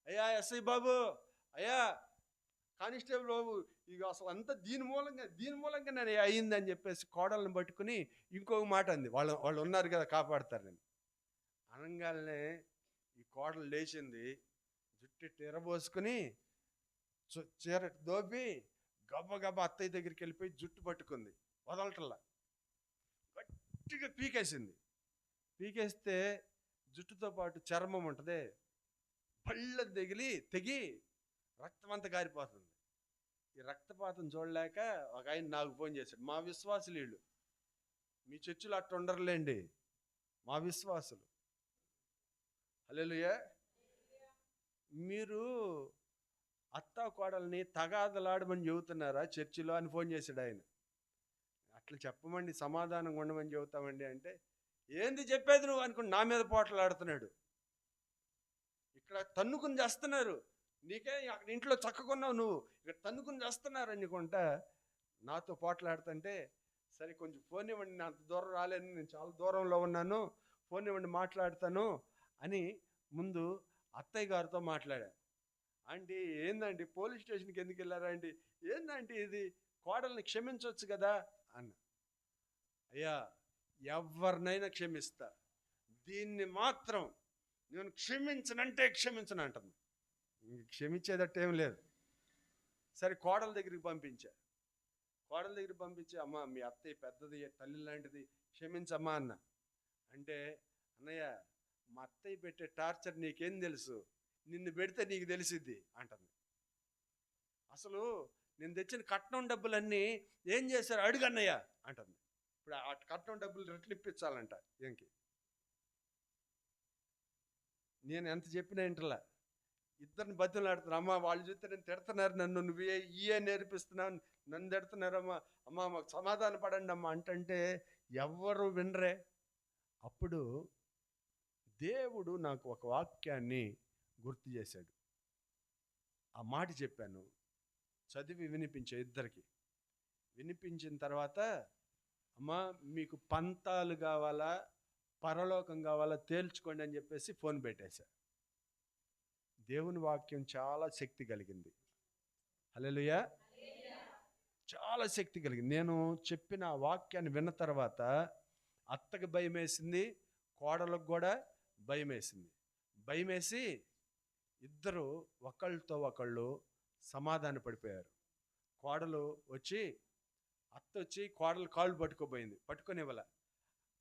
అయ్యా ఎస్ఐ బాబు, అయ్యా కానిస్టేబుల్ బాబు, ఇక అసలు అంతా దీని మూలంగా నేను అయ్యిందని చెప్పేసి కోడలను పట్టుకుని ఇంకొక మాట అంది. వాళ్ళు ఉన్నారు కదా కాపాడతారని. అనగానే ఈ కోడలు లేచింది, జుట్టు ఎరబోసుకుని చీర దోపి గబ్బ అత్తయ్య దగ్గరికి వెళ్ళిపోయి జుట్టు పట్టుకుంది, వదలటల్లా గట్టిగా పీకేస్తే జుట్టుతో పాటు చర్మం ఉంటుంది, పళ్ళ తెగి రక్తం అంతా కారిపోతుంది. ఈ రక్తపాతం చూడలేక ఒక ఆయన నాకు ఫోన్ చేశాడు. మా విశ్వాసులు వీళ్ళు, మీ చర్చిలో అట్ట ఉండరులేండి, మా విశ్వాసులు. హల్లెలూయా. మీరు అత్త కోడల్ని తగాదలాడమని చెబుతున్నారా చర్చిలో అని ఫోన్ చేశాడు ఆయన. అట్లా చెప్పమండి, సమాధానంగా ఉండమని చెబుతామండి అంటే, ఏంది చెప్పేది నువ్వు అనుకుని నా మీద పోట్లాడుతున్నాడు. ఇక్కడ తన్నుకుని చేస్తున్నారు, నీకే అక్కడ ఇంట్లో చక్కకున్నావు, నువ్వు ఇక్కడ తన్నుకుని చేస్తున్నారు అనుకుంటా నాతో పోట్లాడుతుంటే, సరే కొంచెం ఫోన్ ఇవ్వండి, నేను అంత దూరం రాలేను, నేను చాలా దూరంలో ఉన్నాను, ఫోన్ ఇవ్వండి మాట్లాడతాను అని ముందు అత్తయ్య గారితో మాట్లాడా. ఆంటీ ఏందండి పోలీస్ స్టేషన్కి ఎందుకు వెళ్ళారా అండి, ఏందంటే ఇది కోడల్ని క్షమించవచ్చు కదా అన్న. అయ్యా ఎవరినైనా క్షమిస్తా, దీన్ని మాత్రం నేను క్షమించనంటే క్షమించను అంటుంది. క్షమించేదట్టేం లేదు. సరే కోడల దగ్గరికి పంపించా. కోడల దగ్గరికి పంపించి, అమ్మ మీ అత్తయ్య పెద్దది, తల్లి లాంటిది, క్షమించమ్మా అన్న. అంటే అన్నయ్య మా అత్తయ్య పెట్టే టార్చర్ నీకేం తెలుసు, నిన్ను పెడితే నీకు తెలిసిద్ది అంటుంది. అసలు నేను తెచ్చిన కట్నం డబ్బులన్నీ ఏం చేశారు అడుగన్నయ్య అంటుంది. ఇప్పుడు ఆ కట్నం డబ్బులు రెట్లిప్పించాలంట. ఏంకి నేను ఎంత చెప్పినా ఇంటర్లా ఇద్దరిని బతులాడుతున్నా. అమ్మ వాళ్ళు చూస్తే నేను తిడుతున్నారు, నన్ను నువ్వు ఇయే నేర్పిస్తున్నావు, నన్ను తిడుతున్నారమ్మా, అమ్మ మాకు సమాధాన పడండి అమ్మ అంటే ఎవ్వరు వినరే. అప్పుడు దేవుడు నాకు ఒక వాక్యాన్ని గుర్తు చేశాడు. ఆ మాట చెప్పాను, చదివి వినిపించే ఇద్దరికి. వినిపించిన తర్వాత, అమ్మా మీకు పంతాలు కావాలా పరలోకం కావాలా తేల్చుకోండి అని చెప్పేసి ఫోన్ పెట్టేశా. దేవుని వాక్యం చాలా శక్తి కలిగింది. హల్లెలూయా, చాలా శక్తి కలిగింది. నేను చెప్పిన ఆ వాక్యాన్ని విన్న తర్వాత అత్తకి భయం వేసింది, కోడలకు కూడా భయం వేసింది. భయం వేసి ఇద్దరు ఒకళ్ళతో ఒకళ్ళు సమాధాన పడిపోయారు. కోడలు వచ్చి, అత్త వచ్చి కోడలు కాళ్ళు పట్టుకొనివ్వాల.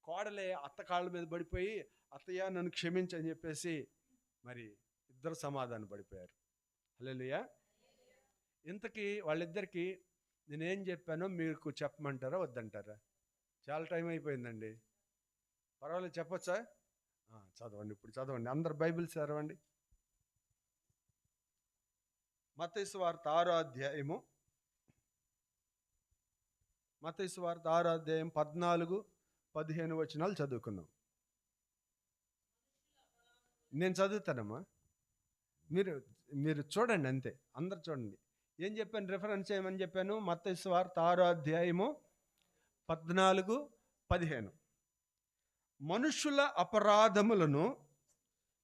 కోడలే అత్త కాళ్ళ మీద పడిపోయి, అత్తయ్య నన్ను క్షమించని చెప్పేసి మరి ఇద్దరు సమాధాన పడిపోయారు. హల్లెలూయా. ఇంతకీ వాళ్ళిద్దరికి నేనేం చెప్పానో మీకు చెప్పమంటారా వద్దంటారా? చాలా టైం అయిపోయిందండి. పర్వాలేదు చెప్పొచ్చా? చదవండి, ఇప్పుడు చదవండి, అందరు బైబిల్ చదవండి. మత్తయి సువార్త 6వ అధ్యాయము, మత్తయి సువార్త 6వ అధ్యాయం 14-15 వచనాలు చదువుకుందాం. నేను చదువుతానమ్మా, మీరు చూడండి అంతే, అందరు చూడండి. ఏం చెప్పాను, రిఫరెన్స్ ఏమని చెప్పాను? మత్తయి సువార్త 6వ అధ్యాయము 14-15. మనుషుల అపరాధములను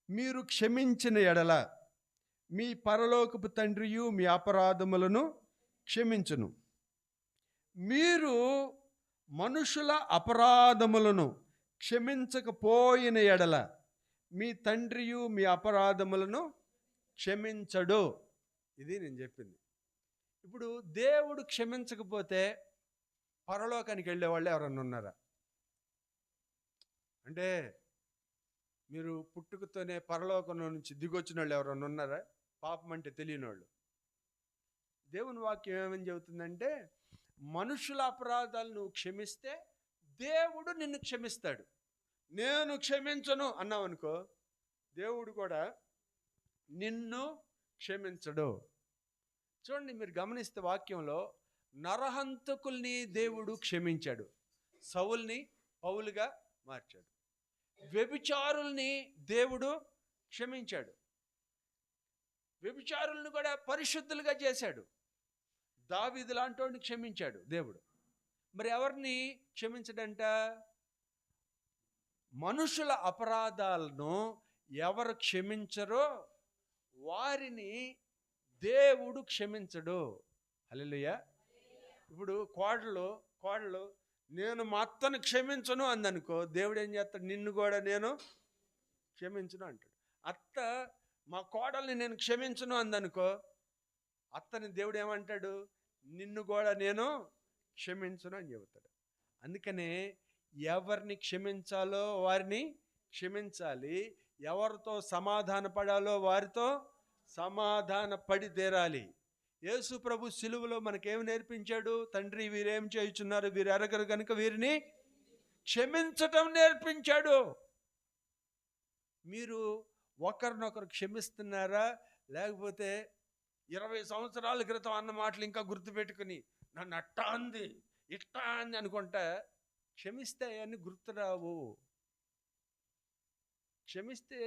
మీరు క్షమించిన ఎడల మీ పరలోకపు తండ్రియు మీ అపరాధములను క్షమించును. మీరు మనుషుల అపరాధములను క్షమించకపోయిన ఎడల మీ తండ్రియు మీ అపరాధములను క్షమించడు. ఇది నేను చెప్పింది. ఇప్పుడు దేవుడు క్షమించకపోతే పరలోకానికి వెళ్ళేవాళ్ళు ఎవరన్నా ఉన్నారా? అంటే మీరు పుట్టుకతోనే పరలోకంలో నుంచి దిగొచ్చిన వాళ్ళు ఎవరన్నా ఉన్నారా? పాపం అంటే తెలియని వాళ్ళు. దేవుని వాక్యం ఏమని చెబుతుందంటే, మనుషుల అపరాధాలు నువ్వు క్షమిస్తే దేవుడు నిన్ను క్షమిస్తాడు. నేను క్షమించను అన్నావు అనుకో, దేవుడు కూడా నిన్ను క్షమించడు. చూడండి, మీరు గమనిస్తే వాక్యంలో నరహంతకుల్ని దేవుడు క్షమించాడు, సౌలుని పౌలుగా మార్చాడు. వ్యభిచారుల్ని దేవుడు క్షమించాడు, వ్యభిచారులను కూడా పరిశుద్ధులుగా చేశాడు. దావీదు లాంటి వాడిని క్షమించాడు దేవుడు. మరి ఎవరిని క్షమించడంట? మనుషుల అపరాధాలను ఎవరు క్షమించరో వారిని దేవుడు క్షమించడు. హల్లెలూయా. ఇప్పుడు కోడలు నేను మా అత్తను క్షమించను అందనుకో, దేవుడు ఏం చేస్తాడు? నిన్ను కూడా నేను క్షమించను అంటాడు. అత్త మా కోడల్ని నేను క్షమించను అందనుకో, అత్తని దేవుడు ఏమంటాడు? నిన్ను కూడా నేను క్షమించను అని చెబుతాడు. అందుకనే ఎవరిని క్షమించాలో వారిని క్షమించాలి, ఎవరితో సమాధాన పడాలో వారితో సమాధాన పడి తీరాలి. యేసు ప్రభు సిలువలో మనకేమి నేర్పించాడు? తండ్రి వీరేం చేయుచున్నారు, వీరు ఎరగరు కనుక వీరిని క్షమించటం నేర్పించాడు. మీరు ఒకరినొకరు క్షమిస్తున్నారా? లేకపోతే 20 సంవత్సరాల క్రితం అన్న మాటలు ఇంకా గుర్తుపెట్టుకుని నన్ను అట్టా అంది ఇట్టా అంది అనుకుంటా క్షమిస్తే అవన్నీ గుర్తురావు. క్షమిస్తే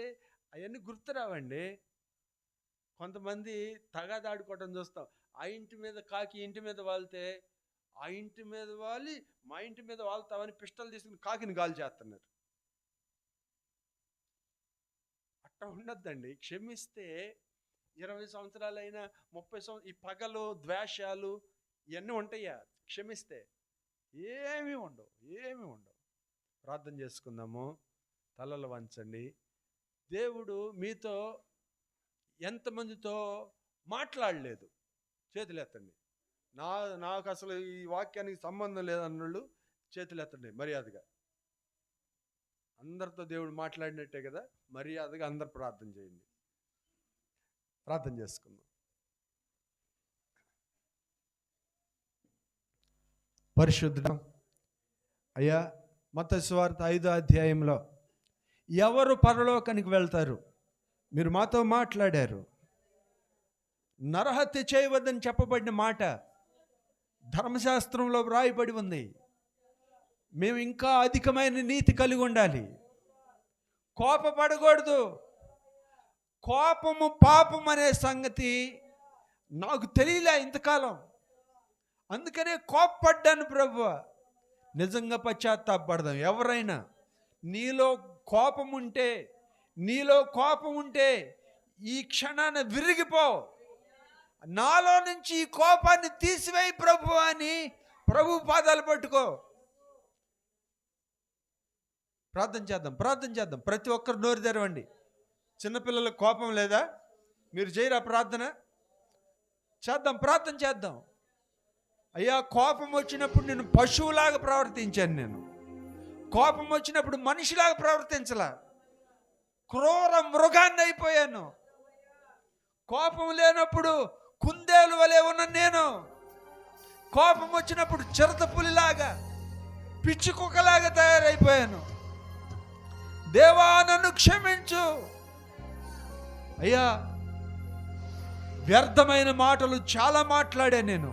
అవన్నీ గుర్తురావండి. కొంతమంది తగాదాడుకోవటం చూస్తాం. ఆ ఇంటి మీద కాకి ఇంటి మీద వాలితే ఆ ఇంటి మీద వాలి మా ఇంటి మీద వాళ్తామని పిస్టల్ తీసుకుని కాకిని గాలి చేస్తున్నారు. అట్లా ఉండద్దండి. క్షమిస్తే 20 సంవత్సరాలైనా 30 సంవత్సరాలు ఈ పగలు ద్వేషాలు ఇవన్నీ ఉంటాయా? క్షమిస్తే ఏమీ ఉండవు. ప్రార్థన చేసుకుందాము. తలలు వంచండి. దేవుడు మీతో ఎంతమందితో మాట్లాడలేదు చేతులు ఎత్తండి. నాకు అసలు ఈ వాక్యానికి సంబంధం లేదన్నోళ్ళు చేతులు ఎత్తండి మర్యాదగా. అందరితో దేవుడు మాట్లాడినట్టే కదా, మర్యాదగా అందరు ప్రార్థన చేయండి. ప్రార్థన చేసుకుందాం. పరిశుద్ధుడు అయ్యా, మత్తయి సువార్త 5వ అధ్యాయంలో ఎవరు పరలోకానికి వెళ్తారు మీరు మాతో మాట్లాడారు. నరహత్య చేయవద్దని చెప్పబడిన మాట ధర్మశాస్త్రంలో వ్రాయబడి ఉంది. మేము ఇంకా అధికమైన నీతి కలిగి ఉండాలి. కోపపడకూడదు. కోపము పాపం అనే సంగతి నాకు తెలియలే ఇంతకాలం. అందుకనే కోపపడ్డాను ప్రభువా. నిజంగా పశ్చాత్తాపడదాం. ఎవరైనా నీలో కోపం ఉంటే ఈ క్షణాన విరిగిపో. నాలో నుంచి ఈ కోపాన్ని తీసివేయి ప్రభు అని ప్రభు పాదాలు పట్టుకో. ప్రార్థన చేద్దాం. ప్రతి ఒక్కరు నోరు తెరవండి. చిన్నపిల్లలకు కోపం లేదా? మీరు చేయరా ప్రార్థన? ప్రార్థన చేద్దాం. అయ్యా, కోపం వచ్చినప్పుడు నేను పశువులాగా ప్రవర్తించాను. నేను కోపం వచ్చినప్పుడు మనిషిలాగా ప్రవర్తించలా, క్రూర మృగాన్ని అయిపోయాను. కోపం లేనప్పుడు కుందేలు వలె ఉన్న నేను కోపం వచ్చినప్పుడు చిరతపులిలాగా పిచ్చి కుక్కలాగా తయారైపోయాను. దేవా, నన్ను క్షమించు. అయ్యా, వ్యర్థమైన మాటలు చాలా మాట్లాడా నేను.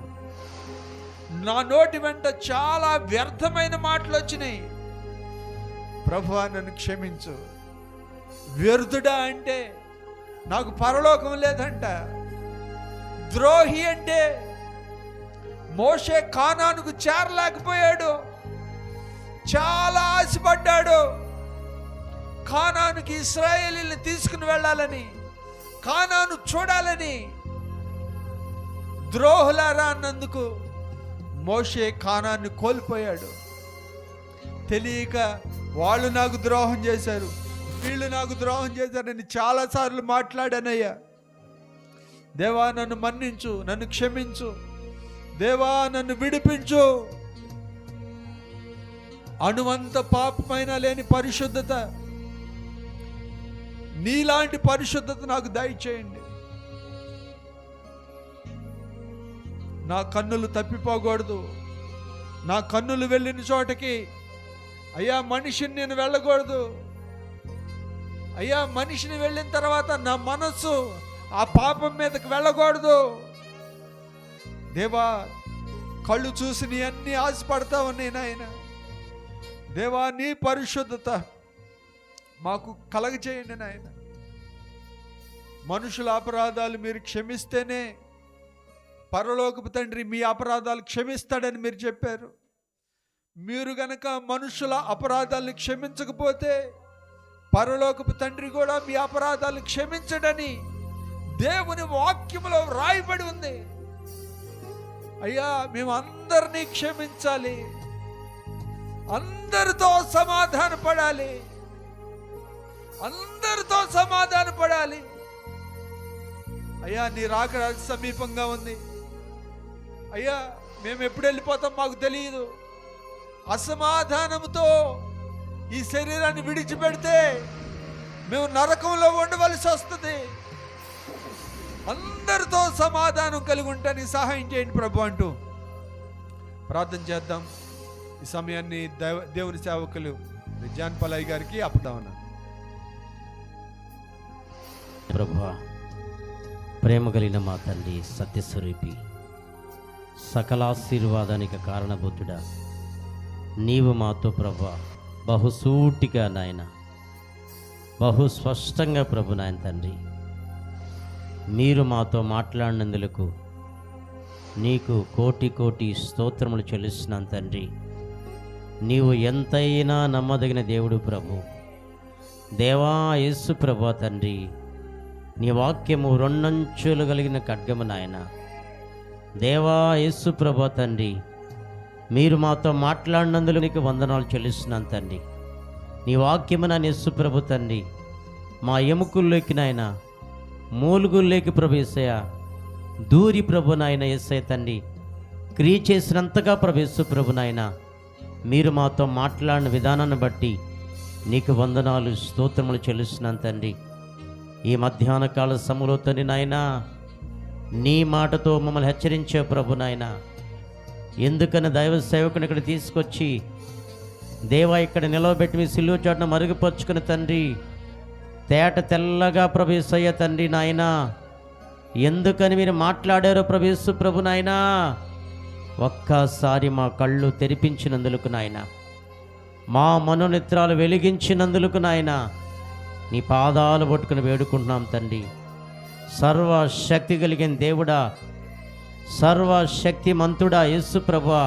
నా నోటి వెంట చాలా వ్యర్థమైన మాటలు వచ్చినాయి. ప్రభువా, నన్ను క్షమించు. వ్యర్థుడా అంటే నాకు పరలోకం లేదంట. ద్రోహి అంటే మోషే కానానుకు చేరలేకపోయాడు. చాలా ఆశపడ్డాడు. కానానుకి ఇశ్రాయేలీని తీసుకుని వెళ్ళాలని, కానాను చూడాలని. ద్రోహులారా అన్నందుకు మోషే కానాన్ని కోల్పోయాడు. తెలియక వాళ్ళు నాకు ద్రోహం చేశారు, వీళ్ళు నాకు ద్రోహం చేశారని చాలాసార్లు మాట్లాడానయ్యా. దేవా, నన్ను మన్నించు, నన్ను క్షమించు. దేవా, నన్ను విడిపించు. అణువంత పాపమైన లేని పరిశుద్ధత, నీలాంటి పరిశుద్ధత నాకు దయచేయండి. నా కన్నులు తప్పిపోకూడదు. నా కన్నులు వెళ్ళిన చోటకి అయ్యా మనిషిని నేను వెళ్ళకూడదు. అయ్యా, మనిషిని వెళ్ళిన తర్వాత నా మనస్సు ఆ పాపం మీదకి వెళ్ళకూడదు. దేవా, కళ్ళు చూసి నీ అన్ని ఆశపడతా ఉన్నాయి నాయన. దేవా, నీ పరిశుద్ధత మాకు కలగచేయండి నాయన. మనుషుల అపరాధాలు మీరు క్షమిస్తేనే పరలోకపు తండ్రి మీ అపరాధాలు క్షమిస్తాడని మీరు చెప్పారు. మీరు గనక మనుషుల అపరాధాలను క్షమించకపోతే పరలోకపు తండ్రి కూడా మీ అపరాధాలు క్షమించడని దేవుని వాక్యములో వ్రాయబడి ఉంది. అయ్యా, మేము అందరినీ క్షమించాలి, అందరితో సమాధాన పడాలి, అయ్యా, నీ రాకడ సమీపంగా ఉంది. అయ్యా, మేము ఎప్పుడు వెళ్ళిపోతాం మాకు తెలియదు. అసమాధానంతో ఈ శరీరాన్ని విడిచిపెడితే మేము నరకంలో ఉండవలసి వస్తుంది. అందరితో సమాధానం కలిగి ఉంటానికి సహాయం చేయండి ప్రభు అంటూ ప్రార్థన చేద్దాం. ఈ సమయాన్ని దేవుని సేవకులు జాన్ పలయ్య గారికి అప్పుదామన్నా. ప్రభువా, ప్రేమ కలిగిన మా తండ్రి, సత్యస్వరూపి, సకలాశీర్వాదానికి కారణభూతుడా, నీవు మాతో ప్రభువా బహుసూటిగా నాయన, బహు స్పష్టంగా ప్రభు నాయన తండ్రి మీరు మాతో మాట్లాడినందులకు నీకు కోటి కోటి స్తోత్రములు చెల్లిస్తున్నాను తండ్రి. నీవు ఎంతైనా నమ్మదగిన దేవుడు ప్రభు. దేవా యేసు ప్రభు తండ్రి, నీ వాక్యము రెండంచులు కలిగిన ఖడ్గము నాయన. దేవా యేసు ప్రభు తండ్రి, మీరు మాతో మాట్లాడినందుకు నీకు వందనాలు చెల్లిస్తున్నాను తండ్రి. నీ వాక్యము నా యేసు ప్రభు తండ్రి మా ఎముకల్లోకి నాయన, మూలుగుల్లోకి ప్రభు యేసయ్య దూరి ప్రభు నాయన యేసయ్య తండ్రి క్రియ చేసినంతగా ప్రభు యేసు ప్రభు నాయన, మీరు మాతో మాట్లాడిన విధానాన్ని బట్టి నీకు వందనాలు స్తోత్రములు చెల్లిస్తున్నాను తండ్రి. ఈ మధ్యాహ్న కాల సమయంలో తండ్రి నాయన, నీ మాటతో మమ్మల్ని హెచ్చరించే ప్రభు నాయన. ఎందుకని దైవ సేవకుని ఇక్కడ తీసుకొచ్చి దేవా ఇక్కడ నిలవబెట్టి మీ సిలువ చాటున మరుగుపరుచుకుని తండ్రి తేట తెల్లగా ప్రభు యేసయ్య తండ్రి నాయన, ఎందుకని మీరు మాట్లాడారో ప్రభు యేసు ప్రభు నాయన, ఒక్కసారి మా కళ్ళు తెరిపించినందుకు నాయన, మా మనోనేత్రాలు వెలిగించినందుకు నాయన, నీ పాదాలు పట్టుకుని వేడుకుంటున్నాం తండ్రి. సర్వశక్తి కలిగిన దేవుడా, సర్వశక్తిమంతుడా యేసు ప్రభువా,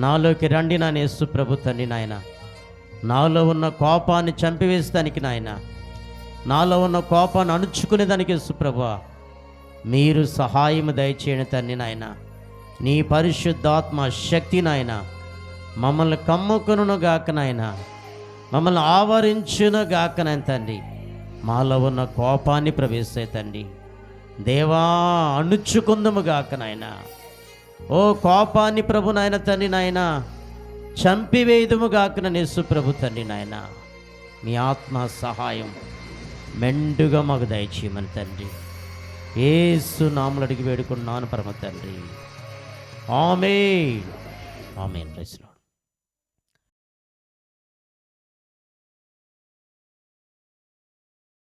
నాలోకి రండి నా యేసు ప్రభు తండ్రి నాయన. నాలో ఉన్న కోపాన్ని చంపివేస్తానికి నాయన, నాలో ఉన్న కోపాన్ని అణుచుకునేదానికి యేసు ప్రభువా మీరు సహాయం దయచేయండి తండ్రి నాయన. నీ పరిశుద్ధాత్మ శక్తి నాయన మమ్మల్ని కమ్ముకును గాక నాయన, మమ్మల్ని ఆవరించును గాక నాయన తండ్రి. మాలో ఉన్న కోపాన్ని ప్రవేశిస్తాయి తండ్రి. దేవా అణుచుకుందము గాక నాయన. ఓ కోపాన్ని ప్రభు నాయన తండ్రి నాయన చంపివేయుదుము గాక యేసు ప్రభు తండ్రి నాయన. మీ ఆత్మ సహాయం మెండుగా మాకు దయచేయమని తండ్రి యేసు నామములో అడిగి వేడుకున్నాను పరమ తండ్రి. ఆమేన్. ఆమేన్. Praise lord.